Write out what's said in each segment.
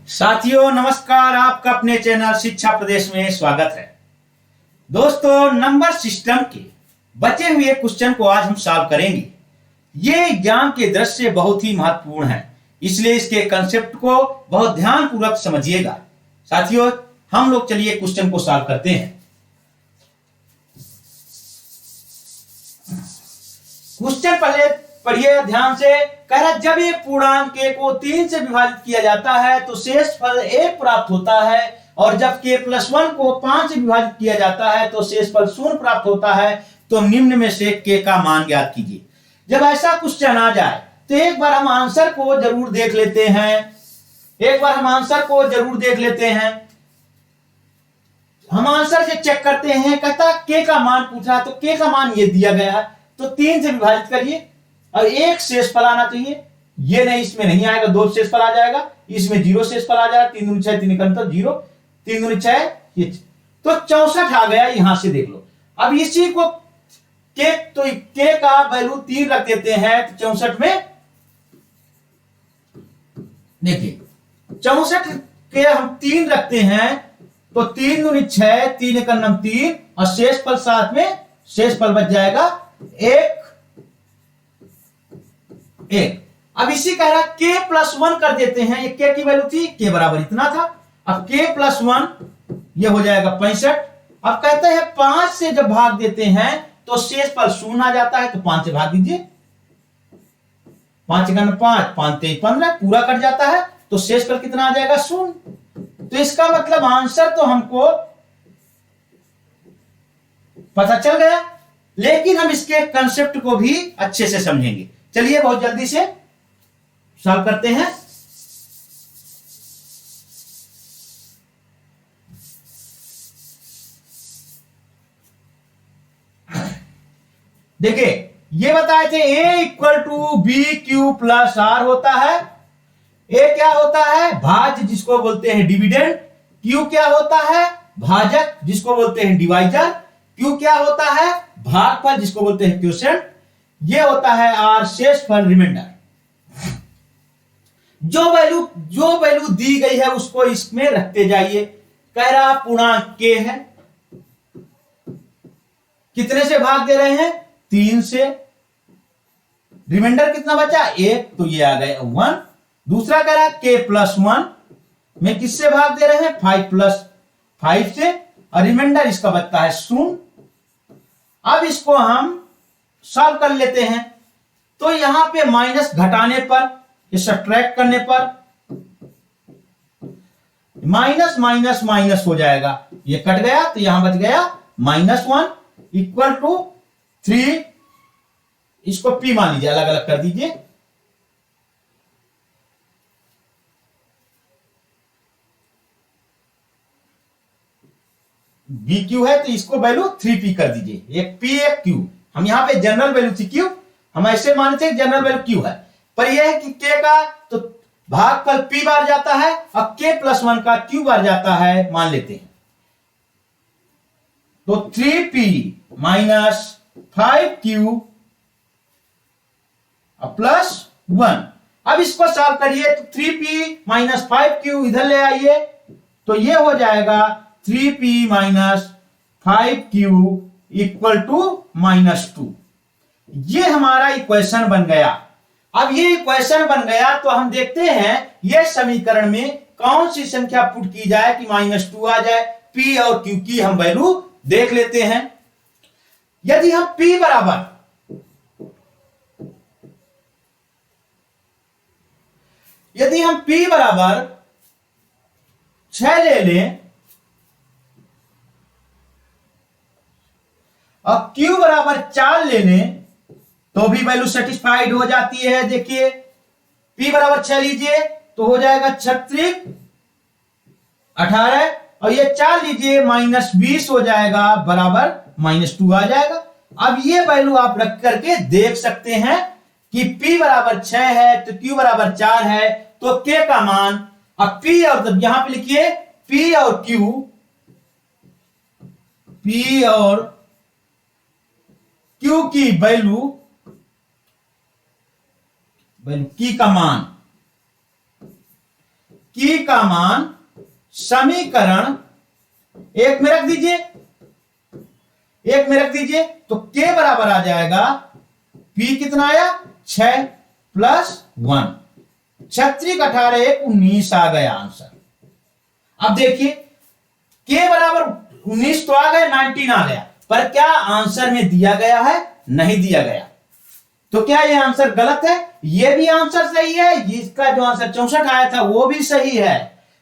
साथियों नमस्कार, आपका अपने चैनल शिक्षा प्रदेश में स्वागत है। दोस्तों, नंबर सिस्टम के बचे हुए क्वेश्चन को आज हम सॉल्व करेंगे। ये एग्जाम के दृष्टि से बहुत ही महत्वपूर्ण है, इसलिए इसके कंसेप्ट को बहुत ध्यानपूर्वक समझिएगा। साथियों, हम लोग चलिए क्वेश्चन को सॉल्व करते हैं। क्वेश्चन पहले पढ़िए ध्यान से। कह रहा जब एक पूर्णांक k को 3 से विभाजित किया जाता है तो शेषफल 1 प्राप्त होता है, और जब k+1 को 5 से विभाजित किया जाता है तो शेषफल 0 प्राप्त होता है। तो निम्न में से k का मान ज्ञात कीजिए। जब ऐसा क्वेश्चन आ जाए तो एक बार हम आंसर को जरूर देख लेते हैं। हम आंसर से चेक करते हैं। कहता k का मान पूछा तो k का मान ये दिया गया है, तो 3 से विभाजित करिए और एक शेषफल आना चाहिए। ये नहीं, इसमें नहीं आएगा, 2 शेषफल आ जाएगा, इसमें 0 शेषफल आ जाएगा। 3 दूनी 6, 3 एकंतर 0, 3 दूनी 6, ये तो 64 आ गया। यहां से देख लो। अब इसी को k का वैल्यू 3 रख देते हैं तो 64 में देखिए 64 के हम 3 रखते हैं तो 3 दूनी 6, 3 एकम 3 और शेषफल साथ में शेषफल बच जाएगा 1। अब इसी कह रहा k+1 कर देते हैं। ये k की वैल्यू थी, k बराबर इतना था। अब k+1 ये हो जाएगा 65। अब कहते हैं 5 से जब भाग देते हैं तो शेषफल 0 आ जाता है, तो 5 से भाग दीजिए। 5 एकम 5, 5 3 15 पूरा कट जाता है, तो शेषफल कितना आ जाएगा 0। तो इसका मतलब आंसर तो हमको पता चल गया, लेकिन हम इसके कंसेप्ट को भी अच्छे से समझेंगे। चलिए बहुत जल्दी से सॉल्व करते हैं। देखिए, ये बताए थे a = bq+r होता है। a क्या होता है? भाज्य, जिसको बोलते हैं डिविडेंड। q क्या होता है? भाजक, जिसको बोलते हैं डिवाइजर। q क्या होता है? भागफल, जिसको बोलते हैं क्वोशिएंट। ये होता है r शेषफल, रिमाइंडर। जो वैल्यू दी गई है उसको इसमें रखते जाइए। कह रहा पूर्णांक k है, कितने से भाग दे रहे हैं? 3 से। रिमाइंडर कितना बचा? 1, तो ये आ गए 1। दूसरा कह रहा k+1 में किससे भाग दे रहे हैं? 5 से, और रिमाइंडर इसका बचता है 0। अब इसको हम सॉल्व कर लेते हैं। तो यहां पे माइनस घटाने पर, ये सब्ट्रैक्ट करने पर माइनस माइनस माइनस हो जाएगा। ये कट गया तो यहां बच गया -1 = 3। इसको p मान लीजिए, अलग अलग कर दीजिए। BQ है तो इसको वैल्यू 3p कर दीजिए। एक p एक q। हम यहां पे जनरल वैल्यू थी q, हम ऐसे मानते हैं जनरल वैल्यू q है, पर यह है कि k का तो भागफल p बार जाता है और k+1 का q बार जाता है, मान लेते हैं। तो 3p - 5q +1। अब इसको सॉल्व करिए तो 3p - 5q इधर ले आइए, तो ये हो जाएगा 3p - 5q = -2। ये हमारा इक्वेशन बन गया। अब ये इक्वेशन बन गया तो हम देखते हैं ये समीकरण में कौन सी संख्या पुट की जाए कि -2 आ जाए। p और q की हम वैल्यू देख लेते हैं। यदि हम p बराबर यदि हम p बराबर 6 ले लें और q बराबर 4 ले लें तो भी वैल्यू सेटिस्फाइड हो जाती है। देखिए, p बराबर 6 लीजिए तो हो जाएगा 36 18, और ये 4 लीजिए -20 हो जाएगा, बराबर -2 आ जाएगा। अब ये वैल्यू आप रख करके देख सकते हैं कि p बराबर 6 है तो q बराबर 4 है, तो k का मान, अब p और तब यहां पे लिखिए p और q की वैल्यू की का मान की का मान समीकरण एक में रख दीजिए, एक में रख दीजिए, तो के बराबर आ जाएगा पी कितना आया 6 प्लस 1, 36 18 1 19 आ गया आंसर। अब देखिए के बराबर 19 तो आ गए, 19 आ गया, पर क्या आंसर में दिया गया है? नहीं दिया गया। तो क्या ये आंसर गलत है? ये भी आंसर सही है, इसका जो आंसर 64 आया था वो भी सही है।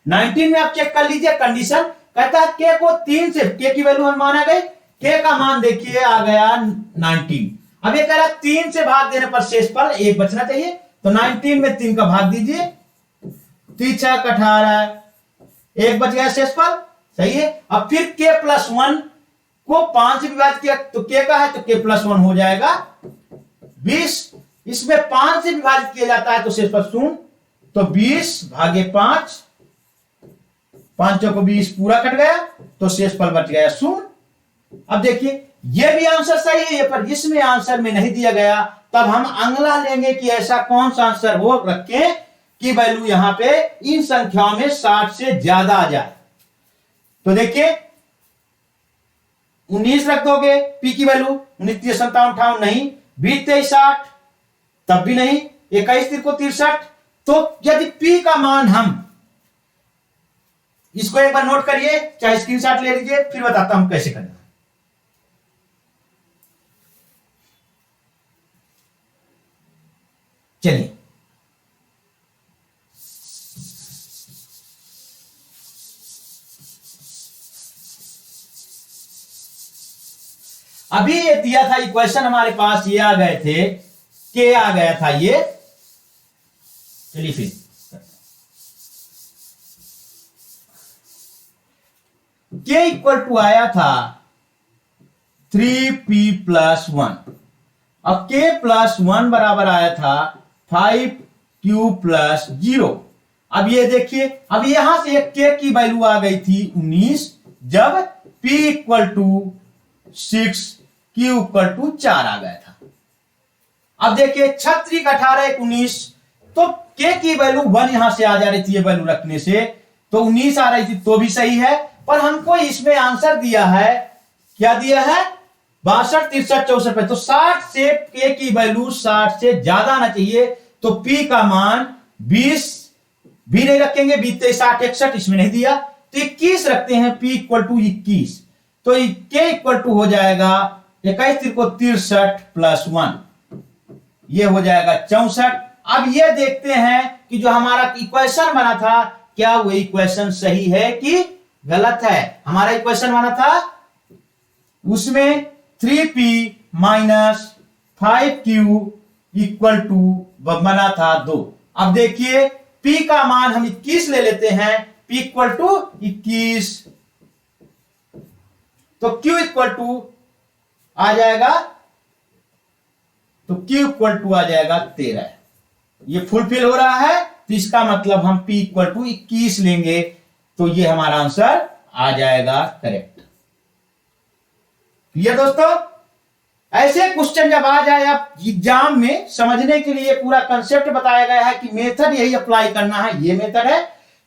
19 में आप चेक कर लीजिए कंडीशन, कहता है के को 3 से, के की वैल्यू हम माना गई, के का मान देखिए आ गया 19। अब ये कह रहा 3 से भाग देने पर शेषफल 1 बचना चाहिए, तो 19 में 3 का भाग दीजिए, 3 6 18 1 बच गया शेषफल, सही है। अब फिर के प्लस 1 को 5 से विभाजित किया तो के का है, तो के प्लस 1 हो जाएगा 20। इसमें 5 से विभाजित किया जाता है तो शेषफल 0, तो 20 भागे 5, 5 को 20 पूरा कट गया, तो शेषफल बच गया 0। अब देखिए ये भी आंसर सही है, पर इसमें आंसर में नहीं दिया गया, तब हम अगला लेंगे कि ऐसा कौन सा आंसर हो रखें कि वैल्यू यहां पे इन संख्याओं में 60 से ज्यादा आ जाए। तो देखिए 19 रख दोगे, पी की वैल्यू 19 3 57 58 नहीं, 20 23 60 तब भी नहीं, 21 3 को 63। तो यदि पी का मान हम इसको एक बार नोट करिए, चाहे स्क्रीनशॉट ले लीजिए, फिर बताता हूं कैसे करना है। चलिए अभी ये दिया था इक्वेशन हमारे पास, ये आ गए थे, के आ गया था ये। चलिए फिर के इक्वल टू आया था 3p प्लस 1। अब के प्लस 1 बराबर आया था 5q प्लस 0। अब ये देखिए, अब यहां से एक के की वैल्यू आ गई थी 19, जब p equal to 6 q equal to 4 आ गया था। अब देखिए 36 18 19, तो के की वैल्यू 1 यहां से आ जा रही थी, ये वैल्यू रखने से तो 19 आ रही थी, तो भी सही है। पर हमको इसमें आंसर दिया है, क्या दिया है 62 63 64 पे, तो 60 से के की वैल्यू 60 से ज्यादा आना चाहिए, तो p का मान 20 भी नहीं रखेंगे, 20 23 60 61 इसमें नहीं दिया, तो 21 रखते हैं, p इक्वल टू 21, तो के इक्वल टू हो जाएगा 21 3 को 63 प्लस 1, ये हो जाएगा 64। अब ये देखते हैं कि जो हमारा इक्वेशन बना था, क्या वो इक्वेशन सही है कि गलत है। हमारा इक्वेशन बना था उसमें 3p minus 5q equal to बना था 2। अब देखिए p का मान हम 21 ले लेते हैं, p इक्वल टू 21, तो q इक्वल टू आ जाएगा, तो q इक्वल टू आ जाएगा 13। ये फुलफिल हो रहा है, तो इसका मतलब हम p इक्वल टू 21 लेंगे, तो ये हमारा आंसर आ जाएगा करेक्ट। ये दोस्तों ऐसे क्वेश्चन जब आ जाए आप एग्जाम में, समझने के लिए पूरा कंसेप्ट बताया गया है कि मेथड यही अप्लाई करना है। ये मेथड है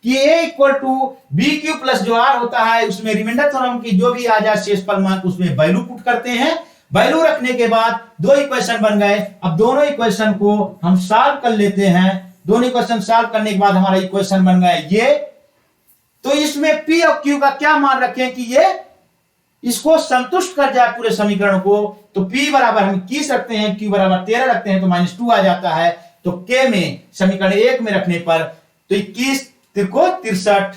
कि a equal to b q plus जो r होता है उसमें रिमाइंडर थ्योरम की जो भी आ जाए शेषफल मान, उसमें वैल्यू पुट करते हैं। वैल्यू रखने के बाद दो इक्वेशन बन गए। अब दोनों इक्वेशन को हम सॉल्व कर लेते हैं। दोनों इक्वेशन सॉल्व करने के बाद हमारा इक्वेशन बन गया ये। तो इसमें p और q का क्या मान रखें कि ये इसको संतुष्ट कर जाए पूरे समीकरण को, तो p बराबर हम 21 रखते हैं, q बराबर 13 रखते हैं, तो -2 आ जाता है। तो k में समीकरण 1 में रखने पर तो 21 को 63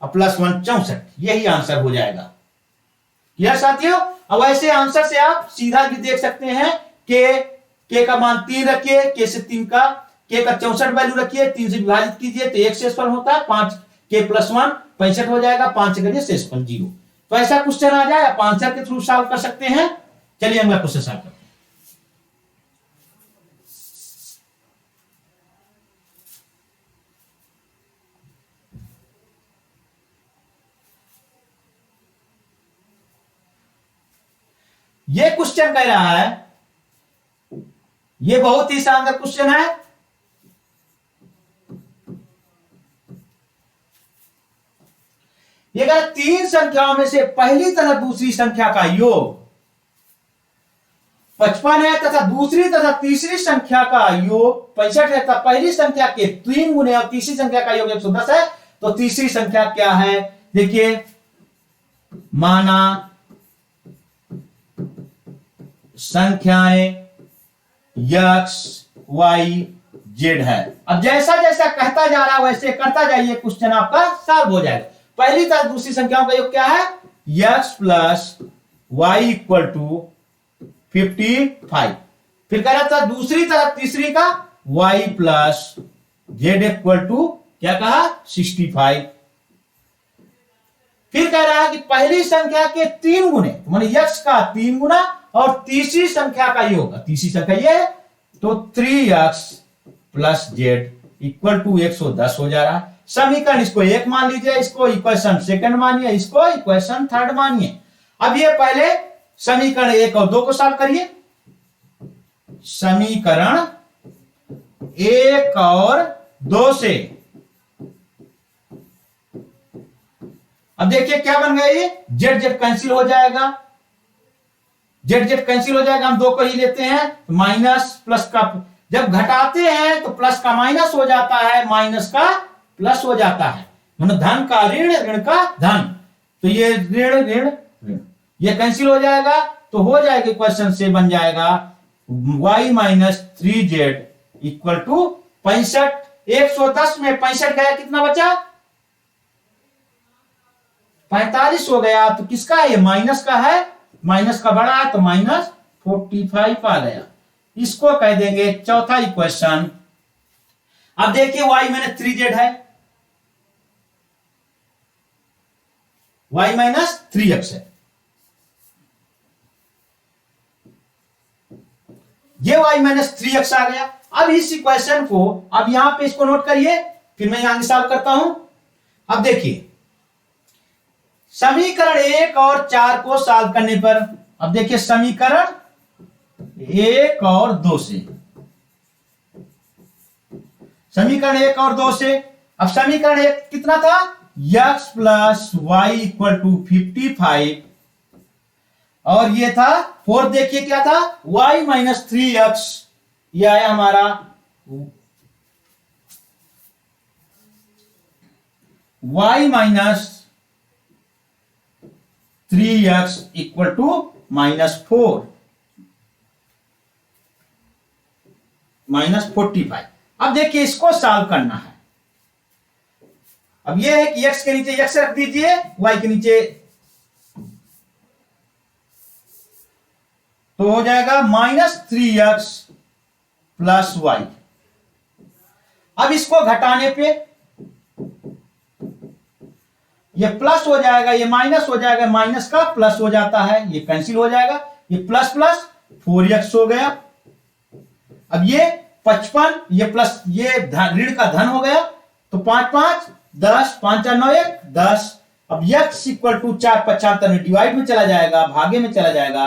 प्लस 1 64, यही आंसर हो जाएगा। यह साथियों, अब ऐसे आंसर से आप सीधा भी देख सकते हैं के का मान 3 रखिए, के से 3 का के का 64 वैल्यू रखिए, 3 से विभाजित कीजिए तो 1 शेषफल होता है, 5 के प्लस 1 65 हो जाएगा, 5 से करिए शेषफल 0। तो ऐसा क्वेश्चन आ जाए आप आंसर के थ्रू सॉल्व कर सकते हैं। चलिए अगला क्वेश्चन सॉल्व करते हैं। ये क्वेश्चन कह रहा है, ये बहुत ही शानदार क्वेश्चन है। ये कह रहा है तीन संख्याओं में से पहली तथा दूसरी संख्या का योग 55 है तथा दूसरी तथा तीसरी संख्या का योग 65 है तथा पहली संख्या के 3 गुने और तीसरी संख्या का योग 110 है। तो तीसरी संख्या क्या है? देखिए, माना संख्याएं x y z है। अब जैसा जैसा कहता जा रहा है वैसे करता जाइए, क्वेश्चन आपका सॉल्व हो जाएगा। पहली तथा दूसरी संख्याओं का योग क्या है? x plus y equal to 55। फिर कह रहा था दूसरी तथा तीसरी का y plus z equal to क्या कहा? 65। फिर कह रहा है कि पहली संख्या के 3 गुने, माने x का 3 गुना और तीसरी संख्या का योग, तीसरी संख्या ये है, तो 3x plus z equal to 110 हो जा रहा है। समीकरण इसको 1 मान लीजिए, इसको इक्वेशन सेकंड मानिए, इसको इक्वेशन थर्ड मानिए। अब ये पहले समीकरण 1 और 2 को सॉल्व करिए। समीकरण 1 और 2 से अब देखिए क्या बन गया, ये जेड जेड कैंसिल हो जाएगा, जेड जेड कैंसिल हो जाएगा, हम 2 को ही लेते हैं। माइनस प्लस का जब घटाते हैं तो प्लस का माइनस हो जाता है, माइनस का प्लस हो जाता है, मतलब धन का ऋण, ऋण का धन। तो ये ऋण ऋण ऋण ये कैंसिल हो जाएगा, तो हो जाएगा क्वेश्चन से बन जाएगा y minus 3z equal to 65। 110 में 65 गया, कितना बचा? 45 हो गया। तो किसका है? ये माइनस का है, माइनस का बड़ा है, तो माइनस 45 आ गया। इसको कह देंगे चौथा इक्वेशन। अब देखिए y माइनस 3z है, y माइनस 3x है, ये y माइनस 3x आ गया। अब इस इक्वेशन को अब यहां पे इसको नोट करिए, फिर मैं यहां सॉल्व करता हूं। अब देखिए समीकरण 1 और 4 को सॉल्व करने पर, अब देखिए समीकरण 1 और 2 से, समीकरण 1 और 2 से, अब समीकरण 1 कितना था? x plus y equal to 55 और ये था 4, देखिए क्या था? y माइनस 3x, यह है हमारा y minus 3x equal to -4 -45। अब देखिए इसको सॉल्व करना है। अब यह है कि x के नीचे x रख दीजिए, y के नीचे, तो हो जाएगा -3x प्लस y। अब इसको घटाने पे ये प्लस हो जाएगा, ये माइनस हो जाएगा, माइनस का प्लस हो जाता है, ये कैंसिल हो जाएगा, ये प्लस प्लस 4x हो गया। अब ये 55, ये प्लस ये ऋण का धन हो गया, तो 5 5 10, 5 4 9 1 10। अब x इक्वल टू 4 75 में डिवाइड में चला जाएगा, भागे में चला जाएगा,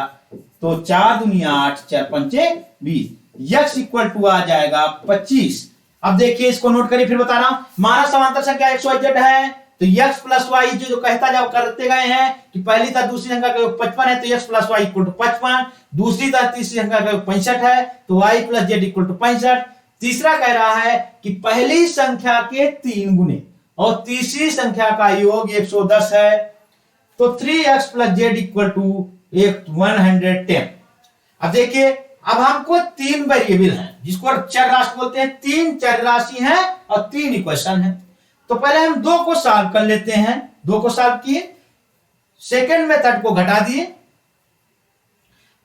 तो 4 दूनी 8, 4 पंचे 20, x इक्वल टू आ जाएगा 25। अब देखिए इसको नोट करिए, फिर बता रहा हूं। माना समांतर संख्या x y z है, तो x प्लस वाई जो कहता जाओ करते गए हैं कि पहली तथा दूसरी संख्या का योग 55 है, तो x plus y equal to 55। दूसरी तथा तीसरी संख्या का योग 65 है, तो y plus z equal to 65। तीसरा कह रहा है कि पहली संख्या के 3 गुने और तीसरी संख्या का योग 110 है, तो 3x plus z equal to 110। अब देखिए, अब हमको 3 वेरिएबल हैं जिसको चर राशि बोलते हैं, 3 चर राशि हैं और 3 इक्वेशन है। तो पहले हम 2 को सॉल्व कर लेते हैं। 2 को सॉल्व किए, सेकेंड मेथड को घटा दिए,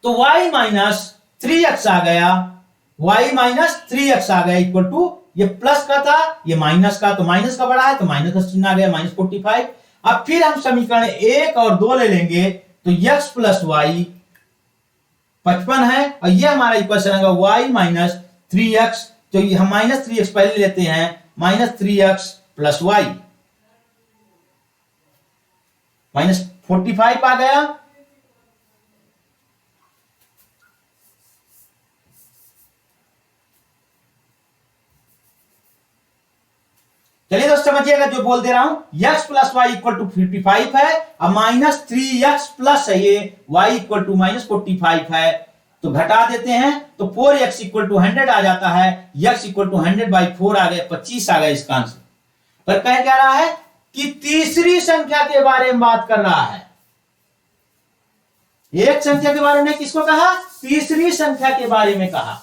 तो y माइनस 3x आ गया, y माइनस 3x आ गया इक्वल टू, ये प्लस का था, ये माइनस का, तो माइनस का बड़ा है, तो माइनस का चिन्ह आ गया, -45। अब फिर हम समीकरण 1 और 2 ले लेंगे, तो x प्लस वाई 55 है और ये हमारा इक्वेशन आएगा y माइनस 3x, तो हम -3x पहले लेते हैं, -3x प्लस वाई -45 आ गया। चलिए दोस्तों समझिएगा जो बोल दे रहा हूं, x plus y equal to 55 है, अब माइनस 3x प्लस है ये y इक्वल टू माइनस 45 है, तो घटा देते हैं तो 4x इक्वल टू 100 आ जाता है, x इक्वल टू 100/4 आ गए, 25 आ गए इसका आंसर। पर कह क्या रहा है कि तीसरी संख्या के बारे में बात कर रहा है। एक संख्या के बारे में किसको कहा? तीसरी संख्या के बारे में कहा।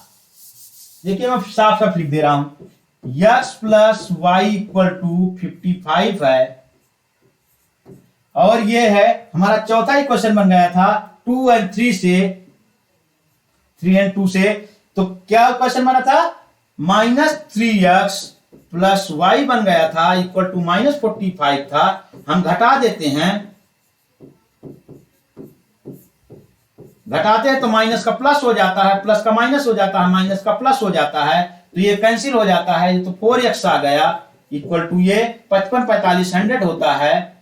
देखिए मैं साफ साफ लिख दे रहा हूं, x plus y equal to 55 है, और ये है हमारा चौथा ही क्वेश्चन बन गया था 2 और 3 से, 3 और 2 से। तो क्या क्वेश्चन बना था? माइनस 3x प्लस वाई बन गया था इक्वल टू माइनस 45 था। हम घटा देते हैं, घटाते हैं तो माइनस का प्लस हो जाता है, प्लस का माइनस हो जाता है, माइनस का प्लस हो जाता है, तो ये कैंसिल हो जाता है, तो 4x आ गया इक्वल टू ये 55 45 100 होता है,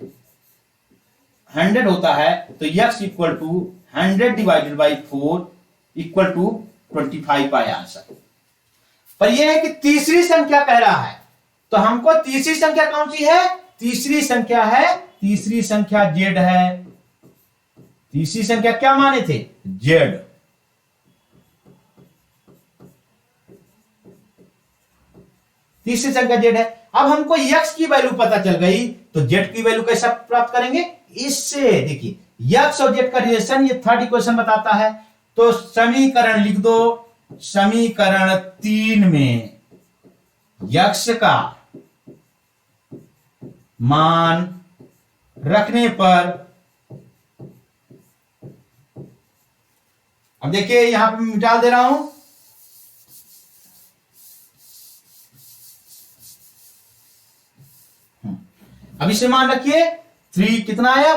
100 होता है, तो x equal to 100/4 equal to 25 आया आंसर। पर यह है कि तीसरी संख्या कह रहा है, तो हमको तीसरी संख्या कौन सी है? तीसरी संख्या है, तीसरी संख्या z है। तीसरी संख्या क्या माने थे? z। तीसरी संख्या z है। अब हमको x की वैल्यू पता चल गई, तो z की वैल्यू कैसे प्राप्त करेंगे? इससे देखिए x और z का रिलेशन ये थर्ड इक्वेशन बताता है। तो समीकरण लिख दो, समीकरण 3 में x का मान रखने पर, अब देखिए यहां पे मिटा दे रहा हूं, अब इसे मान रखिए 3 कितना आया?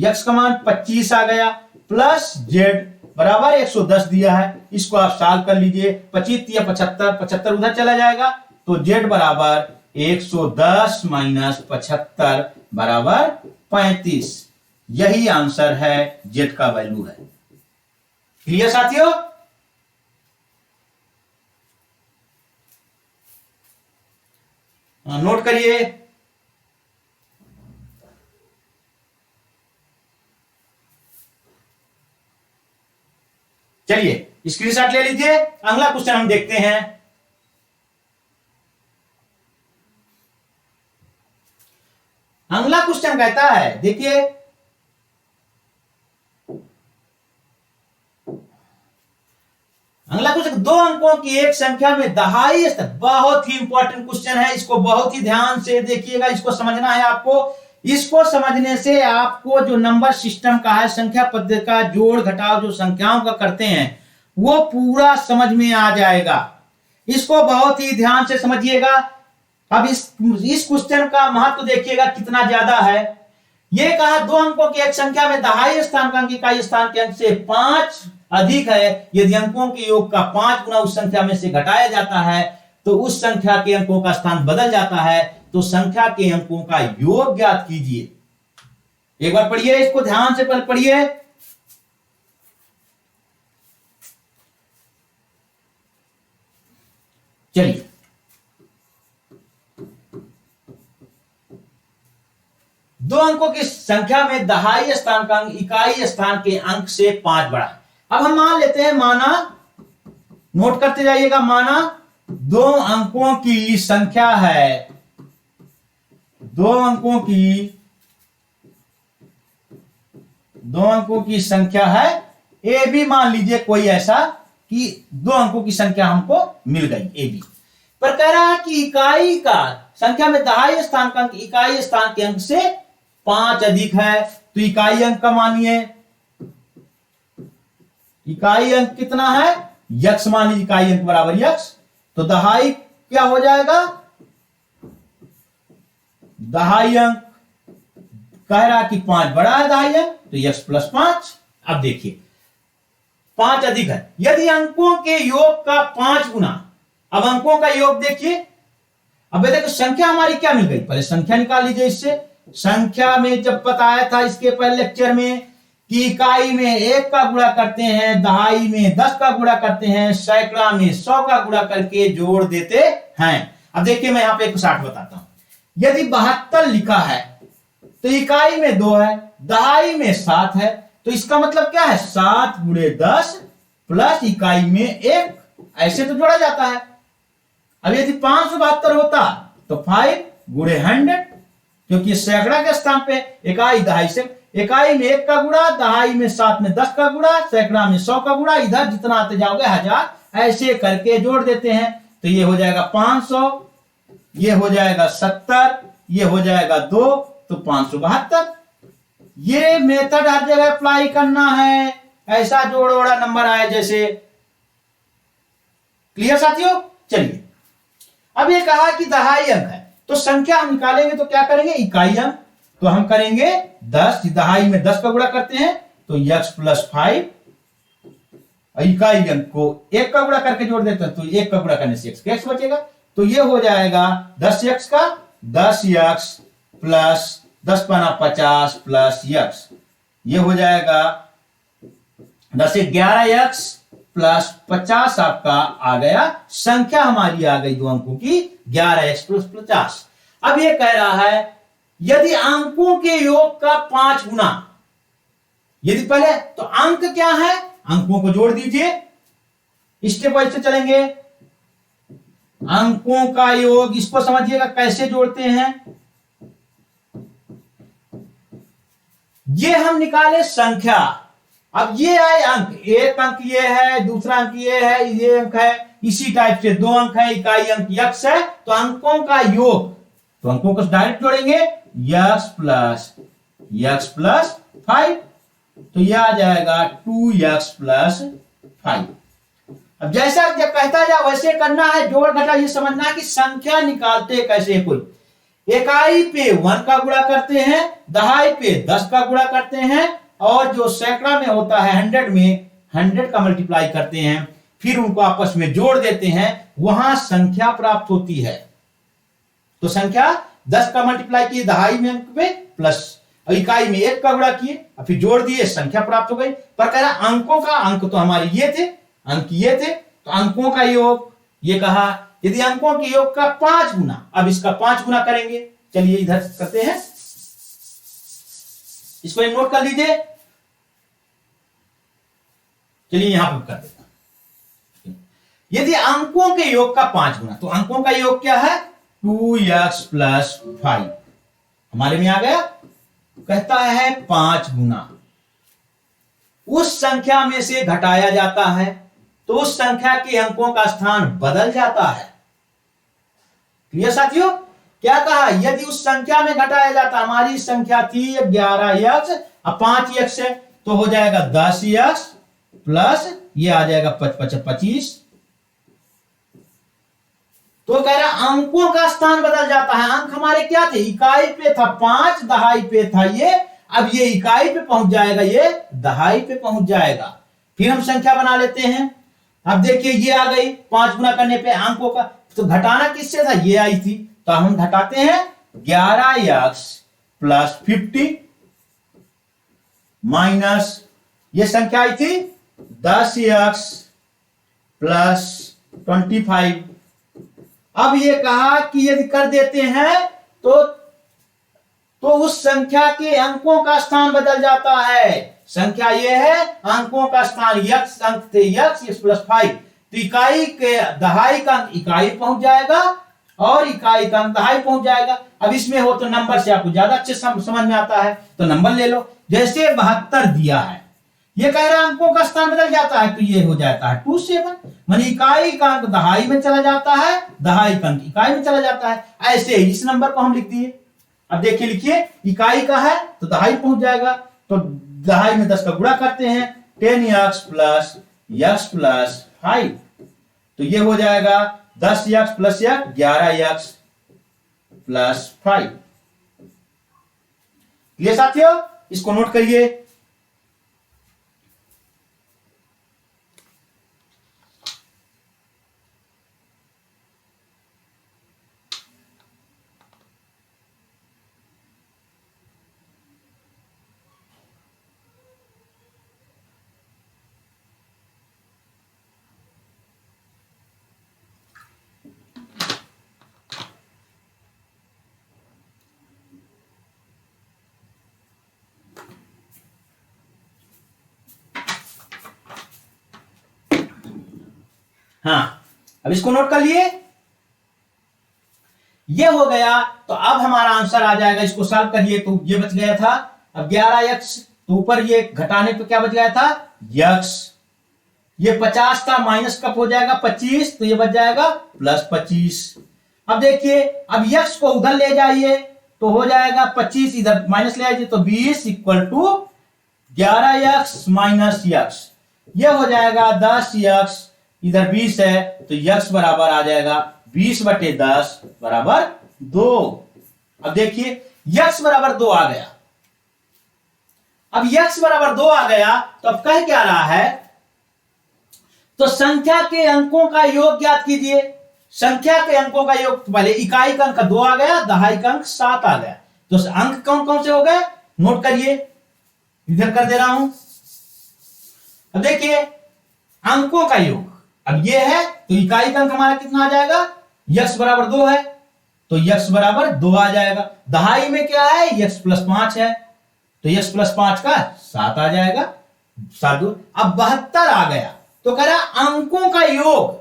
x का मान 25 आ गया, प्लस z बराबर 110 दिया है। इसको आप सॉल्व कर लीजिए, 25 या 75, 75 उधर चला जाएगा, तो z बराबर 110 माइनस 75 बराबर 35। यही आंसर है, z का वैल्यू है। क्लियर साथियों? नोट करिए। चलिए स्क्रीनशॉट ले लीजिए, अगला क्वेश्चन हम देखते हैं। अगला क्वेश्चन कहता है, देखिए अगला क्वेश्चन, 2 अंकों की एक संख्या में दहाई स्तर, बहुत ही इंपॉर्टेंट क्वेश्चन है, इसको बहुत ही ध्यान से देखिएगा, इसको समझना है आपको। इसको समझने से आपको जो नंबर सिस्टम का है, संख्या पद्धति का जोड़ घटाव जो संख्याओं का करते हैं, वो पूरा समझ में आ जाएगा। इसको बहुत ही ध्यान से समझिएगा। अब इस क्वेश्चन का महत्व देखिएगा कितना ज्यादा है। ये कहा 2 अंकों की एक संख्या में दहाई स्थानांक इकाई स्थान के अंक से 5 अधिक है, यदि अंकों के योग का 5 गुना उस संख्या में से घटाया जाता है तो उस संख्या के अंकों का स्थान बदल जाता है, तो संख्या के अंकों का योग ज्ञात कीजिए। एक बार पढ़िए, इसको ध्यान से पढ़िए। चलिए दो अंकों की संख्या में दहाई स्थान का अंक इकाई स्थान के अंक से 5 बड़ा है। अब हम मान लेते हैं, माना, नोट करते जाइएगा, माना 2 अंकों की संख्या है, 2 अंकों की संख्या है ए बी, मान लीजिए कोई ऐसा कि 2 अंकों की संख्या हमको मिल गई ए बी, पर कह रहा है कि इकाई का संख्या में दहाई स्थान का अंक इकाई स्थान के अंक से 5 अधिक है, तो इकाई अंक का मानिए, इकाई अंक कितना है? यक्स, मान लीजिए इकाई अंक बराबर यक्स, तो दहाई क्या हो जाएगा? दहाई अंक कह रहा कि 5 बड़ा है दहाई अंक, तो यक्स प्लस 5। अब देखिए 5 अधिक है, यदि अंकों के योग का 5 गुना, अब अंकों का योग देखिए, अब देखो संख्या हमारी क्या मिल गई, पहले संख्या निकाल लीजिए। इससे संख्या में जब बताया था इसके पहले लेक्चर में कि इकाई में 1 का गुणा करते हैं, दहाई में 10 का गुणा करते हैं, सैकड़ा में 100 का गुणा करके जोड़ देते हैं। अब देखिए मैं यहां पे एक 60 बताता हूं। यदि 72 लिखा है तो इकाई में 2 है, दहाई में 7 है, तो इसका मतलब क्या है 7 गुणे 10 प्लस इकाई में 1, ऐसे तो जोड़ा जाता है। अब यदि 572 होता तो 5 गुणे 100, क्योंकि सैकड़ा के स्थान पे इकाई दहाई से, इकाई में 1 का गुणा, दहाई में 7 में 10 का गुणा, सैकड़ा में 100 का गुणा, इधर जितना आते जाओगे 1000, ऐसे करके जोड़ देते हैं। तो ये हो जाएगा 500, ये हो जाएगा 70, ये हो जाएगा 2, तो 572। ये मेथड हर जगह अप्लाई करना है, ऐसा जोड़ोड़ा नंबर आए जैसे। क्लियर साथियों? चलिए, अब ये कहा कि दहाई अंक है, तो संख्या हम निकालेंगे तो क्या करेंगे, इकाई अंक। तो हम करेंगे 10, दहाई में 10 का गुणा करते हैं तो x प्लस 5, इकाई अंक को 1 का गुणा करके जोड़ देते हैं तो 1 का गुणा करने से x बचेगा। तो ये हो जाएगा 10x का 10x प्लस 10 पाना 50 प्लस x, ये हो जाएगा 10 से 11x प्लस 50 आपका आ गया, संख्या हमारी आ गई 2 अंकों की 11x प्लस 50। अब ये कह रहा है यदि अंकों के योग का 5 गुना, यदि पहले तो अंक क्या है, अंकों को जोड़ दीजिए, स्टेप वाइज से चलेंगे। अंकों का योग, इसको समझिएगा कैसे जोड़ते हैं। ये हम निकाले संख्या, अब ये आए अंक, एक अंक ये है, दूसरा अंक ये है, ये अंक है, इसी टाइप से 2 अंक है, इकाई अंक x है, तो अंकों का योग, तो अंकों को डायरेक्ट जोड़ेंगे, x प्लस 5, तो यह आ जाएगा 2x प्लस 5। अब जैसा जब कहता जा वैसे करना है, जोड़ घटा ये समझना है कि संख्या निकालते कैसे। कोई इकाई पे 1 का गुणा करते हैं, दहाई पे 10 का गुणा करते हैं, और जो सैकड़ा में होता है 100 में 100 का मल्टीप्लाई करते हैं, फिर उनको आपस में जोड़ देते हैं, वहां संख्या प्राप्त होती है। तो संख्या 10 का मल्टीप्लाई किए दहाई में अंक पे, प्लस इकाई में 1 का गुणा किए, फिर जोड़ दिए, संख्या प्राप्त हो गई। पर कह रहा अंकों का, अंक तो हमारे ये थे, अंक ये थे, तो अंकों का योग, ये कहा यदि अंकों के योग का 5 गुना, अब इसका 5 गुना करेंगे। चलिए इधर करते हैं, इसको नोट कर लीजिए। चलिए यहां पर कर देता हूं, यदि अंकों के योग का 5 गुना, तो अंकों का योग क्या है 2x प्लस 5, हमारे में आ गया। कहता है 5 गुना, उस संख्या में से घटाया जाता है तो उस संख्या के अंकों का स्थान बदल जाता है। क्लियर साथियों? क्या कहा, यदि उस संख्या में घटाया जाता, हमारी संख्या थी 11x, अब 5x है तो हो जाएगा 10x प्लस ये आ जाएगा 25। तो कह रहा अंकों का स्थान बदल जाता है। अंक हमारे क्या थे, इकाई पे था 5, दहाई पे था ये, अब ये इकाई पे पहुंच जाएगा, ये दहाई पे पहुंच जाएगा। फिर हम संख्या बना लेते हैं। अब देखिए ये आ गई, 5 गुना करने पे अंकों का, तो घटाना किससे था, ये आई थी, तो हम घटाते हैं 11x प्लस 50 माइनस ये संख्या आई थी 10x प्लस 25। अब ये कहा कि यदि कर देते हैं तो उस संख्या के अंकों का स्थान बदल जाता है। संख्या ये है, अंकों का स्थान x अंक थे, x प्लस 5, तो इकाई के दहाई का अंक इकाई पहुंच जाएगा और इकाई का अंक दहाई पहुंच जाएगा। अब इसमें हो तो नंबर से आपको ज्यादा अच्छे समझ में आता है, तो नंबर ले लो। जैसे 72 दिया है, ये कह रहा है अंकों का स्थान बदल जाता है, तो ये हो जाता है 27, मानी इकाई का अंक दहाई में चला जाता है, दहाई का अंक इकाई में चला जाता है। ऐसे ही इस नंबर को हम लिख दिए। अब देखिए, लिखिए इकाई का है तो दहाई पहुंच जाएगा, तो दहाई में 10 का गुणा करते हैं, 10x प्लस x प्लस 5, तो ये हो जाएगा 10x प्लस 11x प्लस 5। ये साथियों इसको नोट करिए। हाँ, अब इसको नोट कर लिए, ये हो गया। तो अब हमारा आंसर आ जाएगा, इसको सॉल्व करिए तो ये बच गया था अब 11x, तो ऊपर ये घटाने पे क्या बच गया था x, ये 50 था माइनस कब हो जाएगा 25, तो ये बच जाएगा +25। अब देखिए, अब x को उधर ले जाइए तो हो जाएगा 25, इधर माइनस ले आइए तो 20 equal to 11x minus x, ये हो जाएगा 10x, इधर 20 है तो x बराबर आ जाएगा 20/10 बराबर 2। अब देखिए x बराबर 2 आ गया। अब x बराबर 2 आ गया तो अब कह क्या रहा है, तो संख्या के अंकों का योग ज्ञात कीजिए। संख्या के अंकों का योग, तो पहले इकाई का अंक 2 आ गया, दहाई का अंक 7 आ गया, तो अंक कौन कौन से हो गए नोट करिए, इधर कर दे रहा हूं। अब देखिए अंकों का योग, अब ये है तो इकाई का अंक हमारा कितना आ जाएगा, x बराबर 2 है तो x बराबर 2 आ जाएगा। दहाई में क्या है, x +5 है तो x +5 का 7 आ जाएगा, 7 अब 72 आ गया। तो कह रहा अंकों का योग,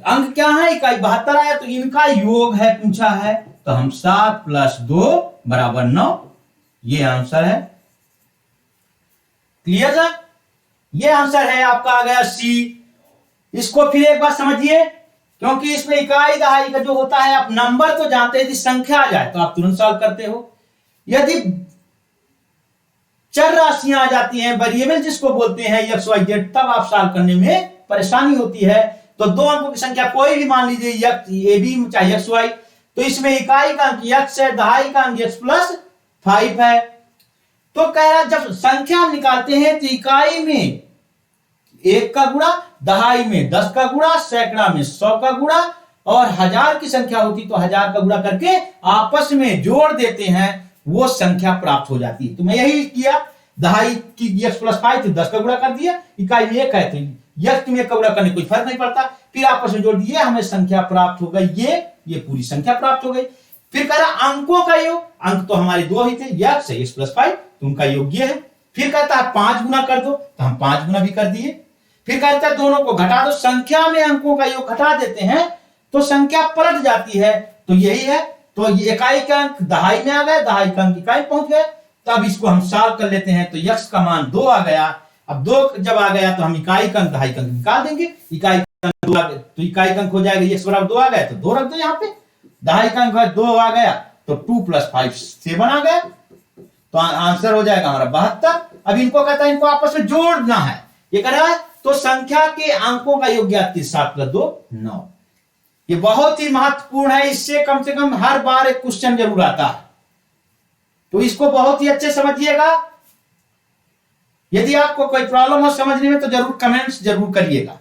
अंक क्या है इकाई, 72 आया तो इनका योग है पूछा है, तो हम 7 + 2 बराबर 9, ये आंसर है। क्लियर सर, ये आंसर है आपका आ गया C। इसको फिर एक बार समझिए, क्योंकि इसमें इकाई दहाई का जो होता है, आप नंबर तो जानते हैं, यदि संख्या आ जाए तो आप तुरंत सॉल्व करते हो, यदि चर राशियां आ जाती हैं, वेरिएबल जिसको बोलते हैं x y z, तब आप सॉल्व करने में परेशानी होती है। तो दो अंकों की संख्या कोई भी मान लीजिए x a b चाहे x y, तो इसमें इकाई का अंक x है, दहाई का अंक x +5 है। तो कह रहा जब संख्या हम निकालते हैं तो इकाई में 1 का गुणा, दहाई में 10 का गुणा, सैकड़ा में 100 का गुणा, और 1000 की संख्या होती तो 1000 का गुणा करके आपस में जोड़ देते हैं, वो संख्या प्राप्त हो जाती है। तो मैं यही किया, दहाई की x +5 तो 10 का गुणा कर दिया, इकाई में 1 है तो x में 1 का गुणा करने कोई फर्क नहीं पड़ता, फिर आपस में जोड़ दिए, हमें संख्या प्राप्त हो गई, ये पूरी संख्या प्राप्त हो गई। फिर कह रहा अंकों का योग, अंक तो हमारे 2 ही थे, x है, x +5, तो उनका योग ये है। फिर कहता है 5 गुना कर दो, तो हम 5 गुना भी कर दिए। फिर कहता है दोनों को घटा दो, संख्या में अंकों का योग घटा देते हैं तो संख्या पलट जाती है, तो यही है। तो ये इकाई का अंक दहाई में आ गया, दहाई का अंक इकाई पहुंच गए। तब इसको हम सॉल्व कर लेते हैं, तो x का मान 2 आ गया। अब 2 जब आ गया तो हम इकाई का अंक दहाई का अंक निकाल देंगे, इकाई का अंक 2 आ गया तो इकाई का अंक हो जाएगा x बराबर 2 आ गया तो 2 रख दो यहाँ पे, दहाई का अंक 2 आ गया तो 2 + 5 7 आ गया, तो आंसर हो जाएगा हमारा 72। अब इनको कहता है इनको आपस में जोड़ना है, ये कह रहा है तो संख्या के अंकों का योग ज्ञात कीजिए, 7 + 2 9। ये बहुत ही महत्वपूर्ण है, इससे कम से कम हर बार एक क्वेश्चन जरूर आता है, तो इसको बहुत ही अच्छे समझिएगा। यदि आपको कोई प्रॉब्लम हो समझने में तो जरूर कमेंट्स जरूर करिएगा।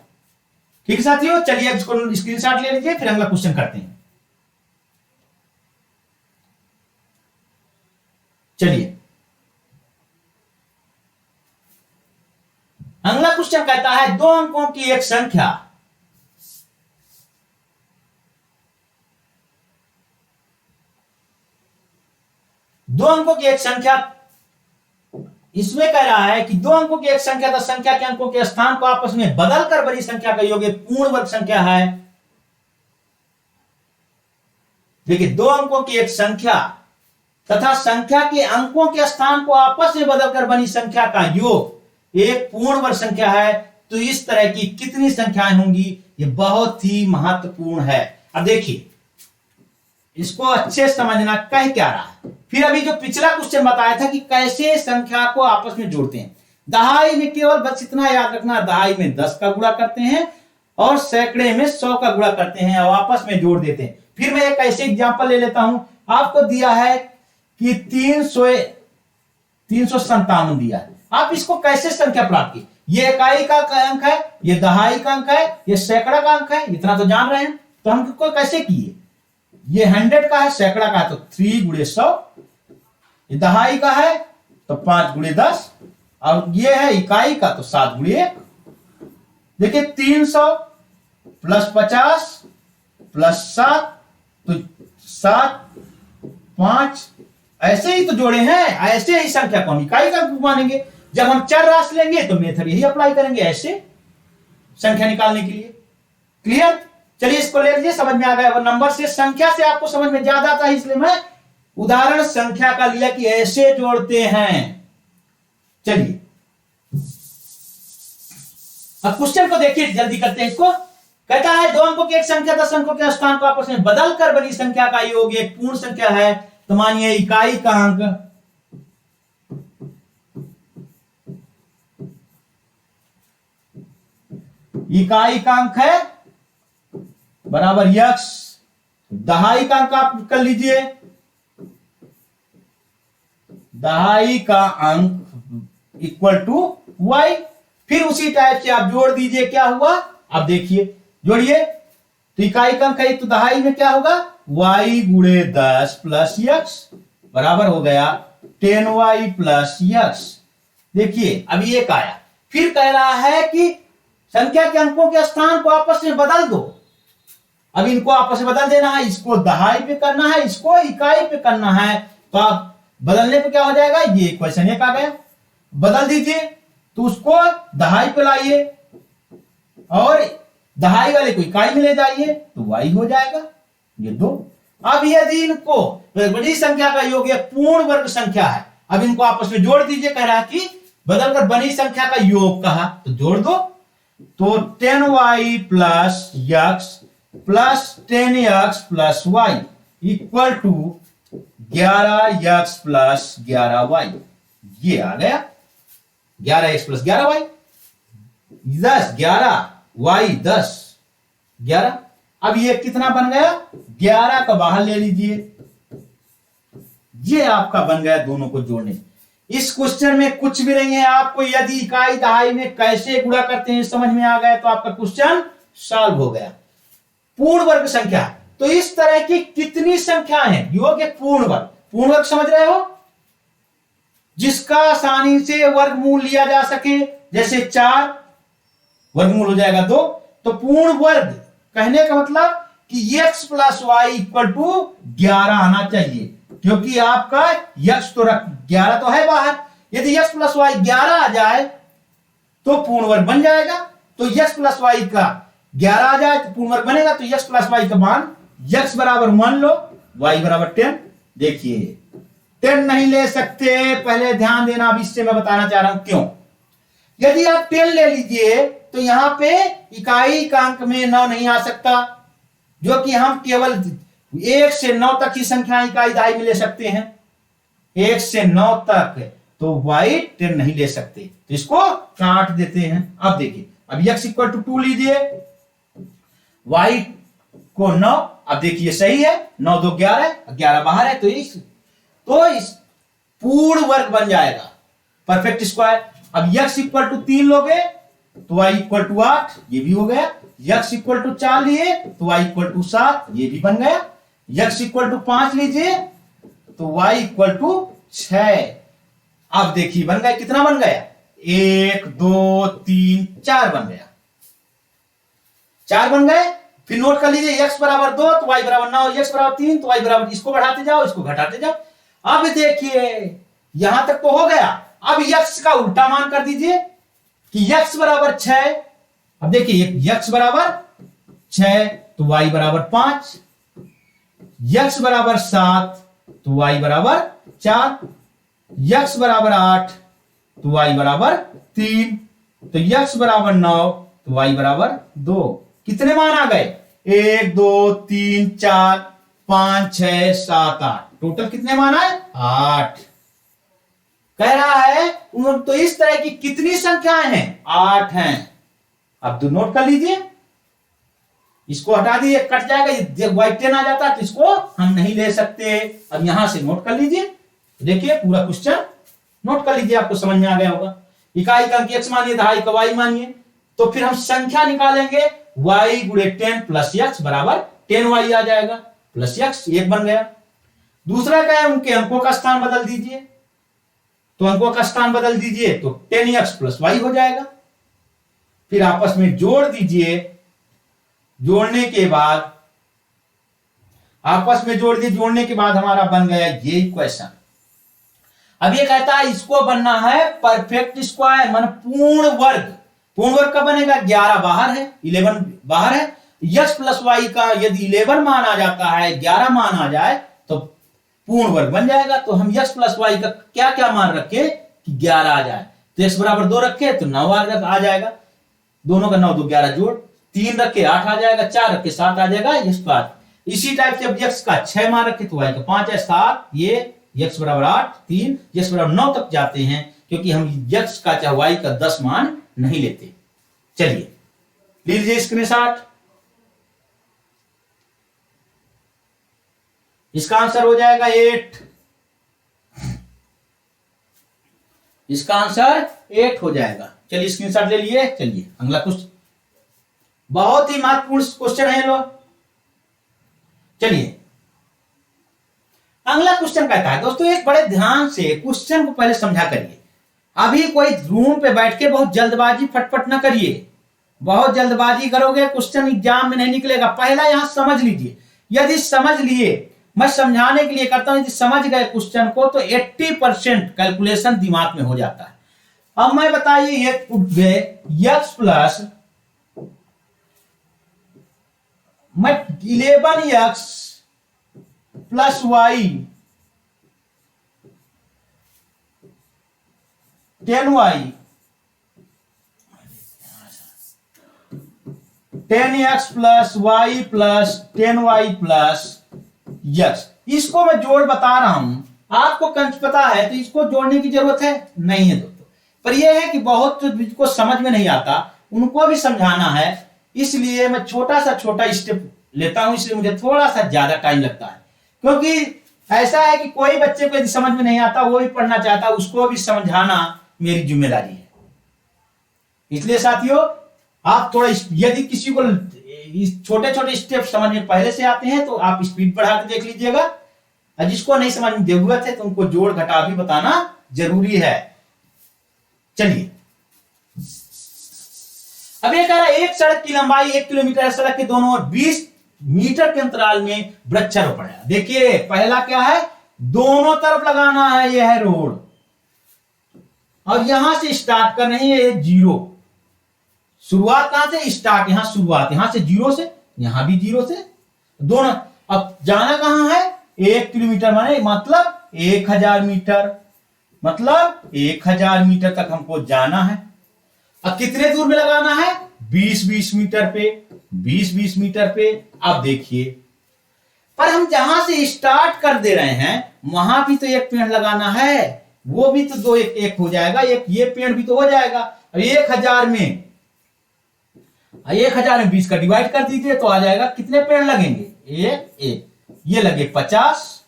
ठीक है साथियों, चलिए इसको स्क्रीनशॉट ले लीजिए, फिर अगला क्वेश्चन करते हैं। चलिए अगला क्वेश्चन कहता है, 2 अंकों की एक संख्या इसमें कह रहा है कि 2 अंकों की एक संख्या तो संख्या के अंकों के स्थान को आपस में बदलकर बड़ी संख्या का योग पूर्ण वर्ग संख्या है। देखिए 2 अंकों की एक संख्या तथा संख्या के अंकों के स्थान को आपस में बदलकर बनी संख्या का योग एक पूर्ण वर्ग संख्या है। तो इस तरह की कितनी संख्याएं होंगी, ये बहुत ही महत्वपूर्ण है। अब देखिए इसको अच्छे समझना कह क्या रहा है। फिर अभी जो पिछला क्वेश्चन बताया था कि कैसे संख्या को आपस में जोड़ते हैं, दहाई में केवल बस इतना याद रखना, दहाई में 10 का गुणा करते हैं और सैकड़े में 100 का गुणा करते हैं और आपस में जोड़ देते हैं। फिर मैं एक ऐसे एग्जांपल ले लेता हूं, आपको दिया है कि 357 दिया है, आप इसको कैसे संख्या प्राप्त की, ये इकाई का अंक है, ये दहाई का अंक है, ये सैकड़ा का अंक है, इतना तो जान रहे हैं। तो हम को कैसे किए, ये 100 का है, सैकड़ा का है तो 3 × 100, ये दहाई का है तो 5 × 10, और ये है इकाई का तो 7 × 1। देखिए 300 + 50 + 7 तो 7 5, ऐसे ही तो जोड़े हैं, ऐसे ही संख्या को हम इकाई का अंक मानेंगे। जब हम चर राशि लेंगे तो मेथड यही अप्लाई करेंगे ऐसे संख्या निकालने के लिए। क्लियर? चलिए इसको ले लीजिए, समझ में आ गया। वो नंबर से, संख्या से आपको समझ में ज्यादा आता है, इसलिए मैं उदाहरण संख्या का लिया कि ऐसे जोड़ते हैं। चलिए अब क्वेश्चन को देखिए, जल्दी करते हैं इसको। कहता है 2 अंकों की एक संख्या 10 अंकों के स्थान को आपस में बदल कर बनी संख्या का योग एक पूर्ण संख्या है, तो मानिए इकाई का अंक है बराबर यक्स, दहाई का अंक आप कर लीजिए, दहाई का अंक इक्वल टू वाई। फिर उसी टाइप से आप जोड़ दीजिए, क्या हुआ आप देखिए, जोड़िए। तो इकाई का अंक है तो दहाई में क्या होगा, y गुणे 10 प्लस यक्स बराबर हो गया 10y प्लस यक्स। देखिए अभी एक आया, फिर कह रहा है कि संख्या के अंकों के स्थान को आपस में बदल दो। अब इनको आपस में बदल देना है, इसको दहाई पे करना है, इसको इकाई पे करना है। तो आप बदलने पे क्या हो जाएगा, ये क्वेश्चन एक आ गया, बदल दीजिए। तो उसको दहाई पे लाइए और दहाई वाले को इकाई में ले जाइए, तो y हो जाएगा ये 2। अब यदि इनको बड़ी संख्या का योग एक पूर्ण वर्ग संख्या है, अब इनको आपस में जोड़ दीजिए। कह रहा है कि बदलकर बनी संख्या का योग कहा, तो जोड़ दो। तो 10y plus x plus 10x plus y equal to 11x plus 11y। ये आ गया 11x प्लस 11y, 10 11 y 10 11। अब ये कितना बन गया, 11 का बाहर ले लीजिए, ये आपका बन गया दोनों को जोड़ने। इस क्वेश्चन में कुछ भी नहीं है, आपको यदि इकाई दहाई में कैसे गुणा करते हैं समझ में आ गया तो आपका क्वेश्चन सॉल्व हो गया। पूर्ण वर्ग संख्या, तो इस तरह की कितनी संख्याएं हैं, योग एक पूर्ण वर्ग। पूर्ण वर्ग समझ रहे हो, जिसका आसानी से वर्गमूल लिया जा सके, जैसे 4 वर्गमूल हो जाएगा 2। तो पूर्ण वर्ग कहने का मतलब कि x plus y equal to 11 आना चाहिए, क्योंकि आपका x तो 11 तो है बाहर। यदि x प्लस वाई 11 आ जाए तो पूर्ण वर्ग बन जाएगा। तो x प्लस वाई का 11 आ जाए तो पूर्ण वर्ग बनेगा। तो x प्लस वाई का मान x बराबर 1 लो, y बराबर 10। देखिए 10 नहीं ले सकते, पहले ध्यान देना, अब इससे मैं बताना चाह रहा हूं क्यों। यदि आप 10 ले लीजिए तो यहां पे इकाई का अंक में 9 नहीं आ सकता, जो कि हम केवल 1 से 9 तक ही संख्या इकाई दहाई में ले सकते हैं, 1 से 9 तक। तो y 10 नहीं ले सकते, तो इसको काट देते हैं। अब देखिए, अब x इक्वल टू 2 लीजिए, y को 9, अब देखिए सही है, 9 2 11, 11 बाहर है, तो इस पूर्ण वर्ग बन जाएगा, परफेक्ट स्क्वायर। अब x इक्वल टू 3 लोगे तो y इक्वल टू 8, ये भी हो गया। x इक्वल टू 4 लिए तो y इक्वल टू 7, ये भी बन गया। x इक्वल टू 5 लीजिए तो y इक्वल टू 6। अब देखिए बन गया, कितना बन गया, 1 2 3 4 बन गया, 4 बन गए। फिर नोट कर लीजिए, x बराबर 2 तो y बराबर 9, x बराबर 3 तो y बराबर, इसको बढ़ाते जाओ, इसको घटाते जाओ। अब देखिए यहां तक तो हो गया। अब x का उल्टा मान कर दीजिए कि x बराबर 6। अब देखिए x बराबर 6 तो y बराबर 5, x बराबर 7 तो y बराबर 4, x बराबर 8 तो y बराबर 3, तो x बराबर 9 तो y बराबर 2। कितने मान आ गए, 1 2 3 4 5 6 7 8, टोटल कितने मान आए, 8। कह रहा है तो इस तरह की कितनी संख्याएं हैं, 8 हैं। अब तो नोट कर लीजिए, इसको हटा दीजिए, कट जाएगा, वाई 10 आ जाता है तो इसको हम नहीं ले सकते। अब यहां से नोट कर लीजिए, देखिए पूरा क्वेश्चन नोट कर लीजिए, आपको समझ में आ गया होगा। इकाई का अंक x मानिए, दहाई का y मानिए, तो फिर हम संख्या निकालेंगे, y गुणे 10 प्लस x बराबर 10y आ जाएगा, प्लस x 1 बन गया। दूसरा क्या है, उनके अंकों का स्थान बदल दीजिए, तो अंकों का स्थान बदल दीजिए तो 10x प्लस y हो जाएगा। फिर आपस में जोड़ दीजिए, जोड़ने के बाद आपस में जोड़ दिए, जोड़ने के बाद हमारा बन गया ये इक्वेशन। अब ये कहता है इसको बनना है परफेक्ट स्क्वायर, मान पूर्ण वर्ग। पूर्ण वर्ग कब बनेगा, 11 बाहर है, 11 बाहर है, x प्लस वाई का यदि 11 मान आ जाता है, 11 मान आ जाए तो पूर्ण वर्ग बन जाएगा। तो हम x प्लस वाई का क्या क्या मान रखे कि 11 आ जाए, तो x बराबर 2 रखे तो 9 आ जाएगा, दोनों का 9 2 11 जोड़, 3 रखे 8 आ जाएगा, 4 रखे 7 आ जाएगा, इस बात। इसी टाइप से अब x का 6 मान रखे तो y का 5 है, 7, ये x बराबर 8, 3, x बराबर 9 तक जाते हैं, क्योंकि हम x का चाहे y का 10 मान नहीं लेते। चलिए लीजिए स्क्रीनशॉट। इसका आंसर हो जाएगा 8, इसका आंसर 8 हो जाएगा। चलिए स्क्रीनशॉट ले लिए। चलिए अगला क्वेश्चन, बहुत ही महत्वपूर्ण क्वेश्चन है लोग। चलिए अगला क्वेश्चन कहता है, दोस्तों एक बड़े ध्यान से क्वेश्चन को पहले समझा करिए। अभी कोई रूम पे बैठ के बहुत जल्दबाजी फटफट ना करिए, बहुत जल्दबाजी करोगे क्वेश्चन एग्जाम में नहीं निकलेगा। पहला यहां समझ लीजिए, यदि समझ लिए, मैं समझाने के लिए करता हूं, यदि समझ गए क्वेश्चन को तो 80% कैलकुलेशन दिमाग में हो जाता है। अब मैं बताइए x plus 11x plus y 10y 10x plus y plus 10y plus x, इसको मैं जोड़ बता रहा हूं, आपको कंच पता है तो इसको जोड़ने की जरूरत है नहीं है दोस्तों। पर यह है कि बहुत जिसको समझ में नहीं आता उनको भी समझाना है, इसलिए मैं छोटा स्टेप लेता हूं, इसलिए मुझे थोड़ा सा ज्यादा टाइम लगता है। क्योंकि ऐसा है कि कोई बच्चे को यदि समझ में नहीं आता, वो भी पढ़ना चाहता, उसको भी समझाना मेरी जिम्मेदारी है। इसलिए साथियों आप थोड़ा, यदि किसी को छोटे छोटे स्टेप समझ में पहले से आते हैं तो आप स्पीड बढ़ा के देख लीजिएगा, और जिसको नहीं समझ में जरूरत है तो उनको जोड़ घटा भी बताना जरूरी है। चलिए अब ये कह रहा है एक सड़क की लंबाई 1 किलोमीटर है, सड़क के दोनों ओर 20 मीटर के अंतराल में वृक्षारोपण है। देखिए पहला क्या है, दोनों तरफ लगाना है, यह है रोड, और यहां से स्टार्ट कर रहे हैं, ये 0, शुरुआत कहां से, स्टार्ट यहां शुरुआत, यहां से 0 से, यहां भी 0 से, दोनों। अब जाना कहां है, 1 किलोमीटर माने मतलब 1000 मीटर, मतलब 1000 मीटर तक हमको जाना है। अब कितने दूर में लगाना है, 20-20 मीटर पे, 20-20 मीटर पे। अब देखिए, पर हम जहां से स्टार्ट कर दे रहे हैं वहां भी तो एक पेड़ लगाना है, वो भी तो 2 1 1 हो जाएगा, एक ये पेड़ भी तो हो जाएगा। अब 1000 में 20 का डिवाइड कर दीजिए तो आ जाएगा, कितने पेड़ लगेंगे, 1 1, ये लगे 50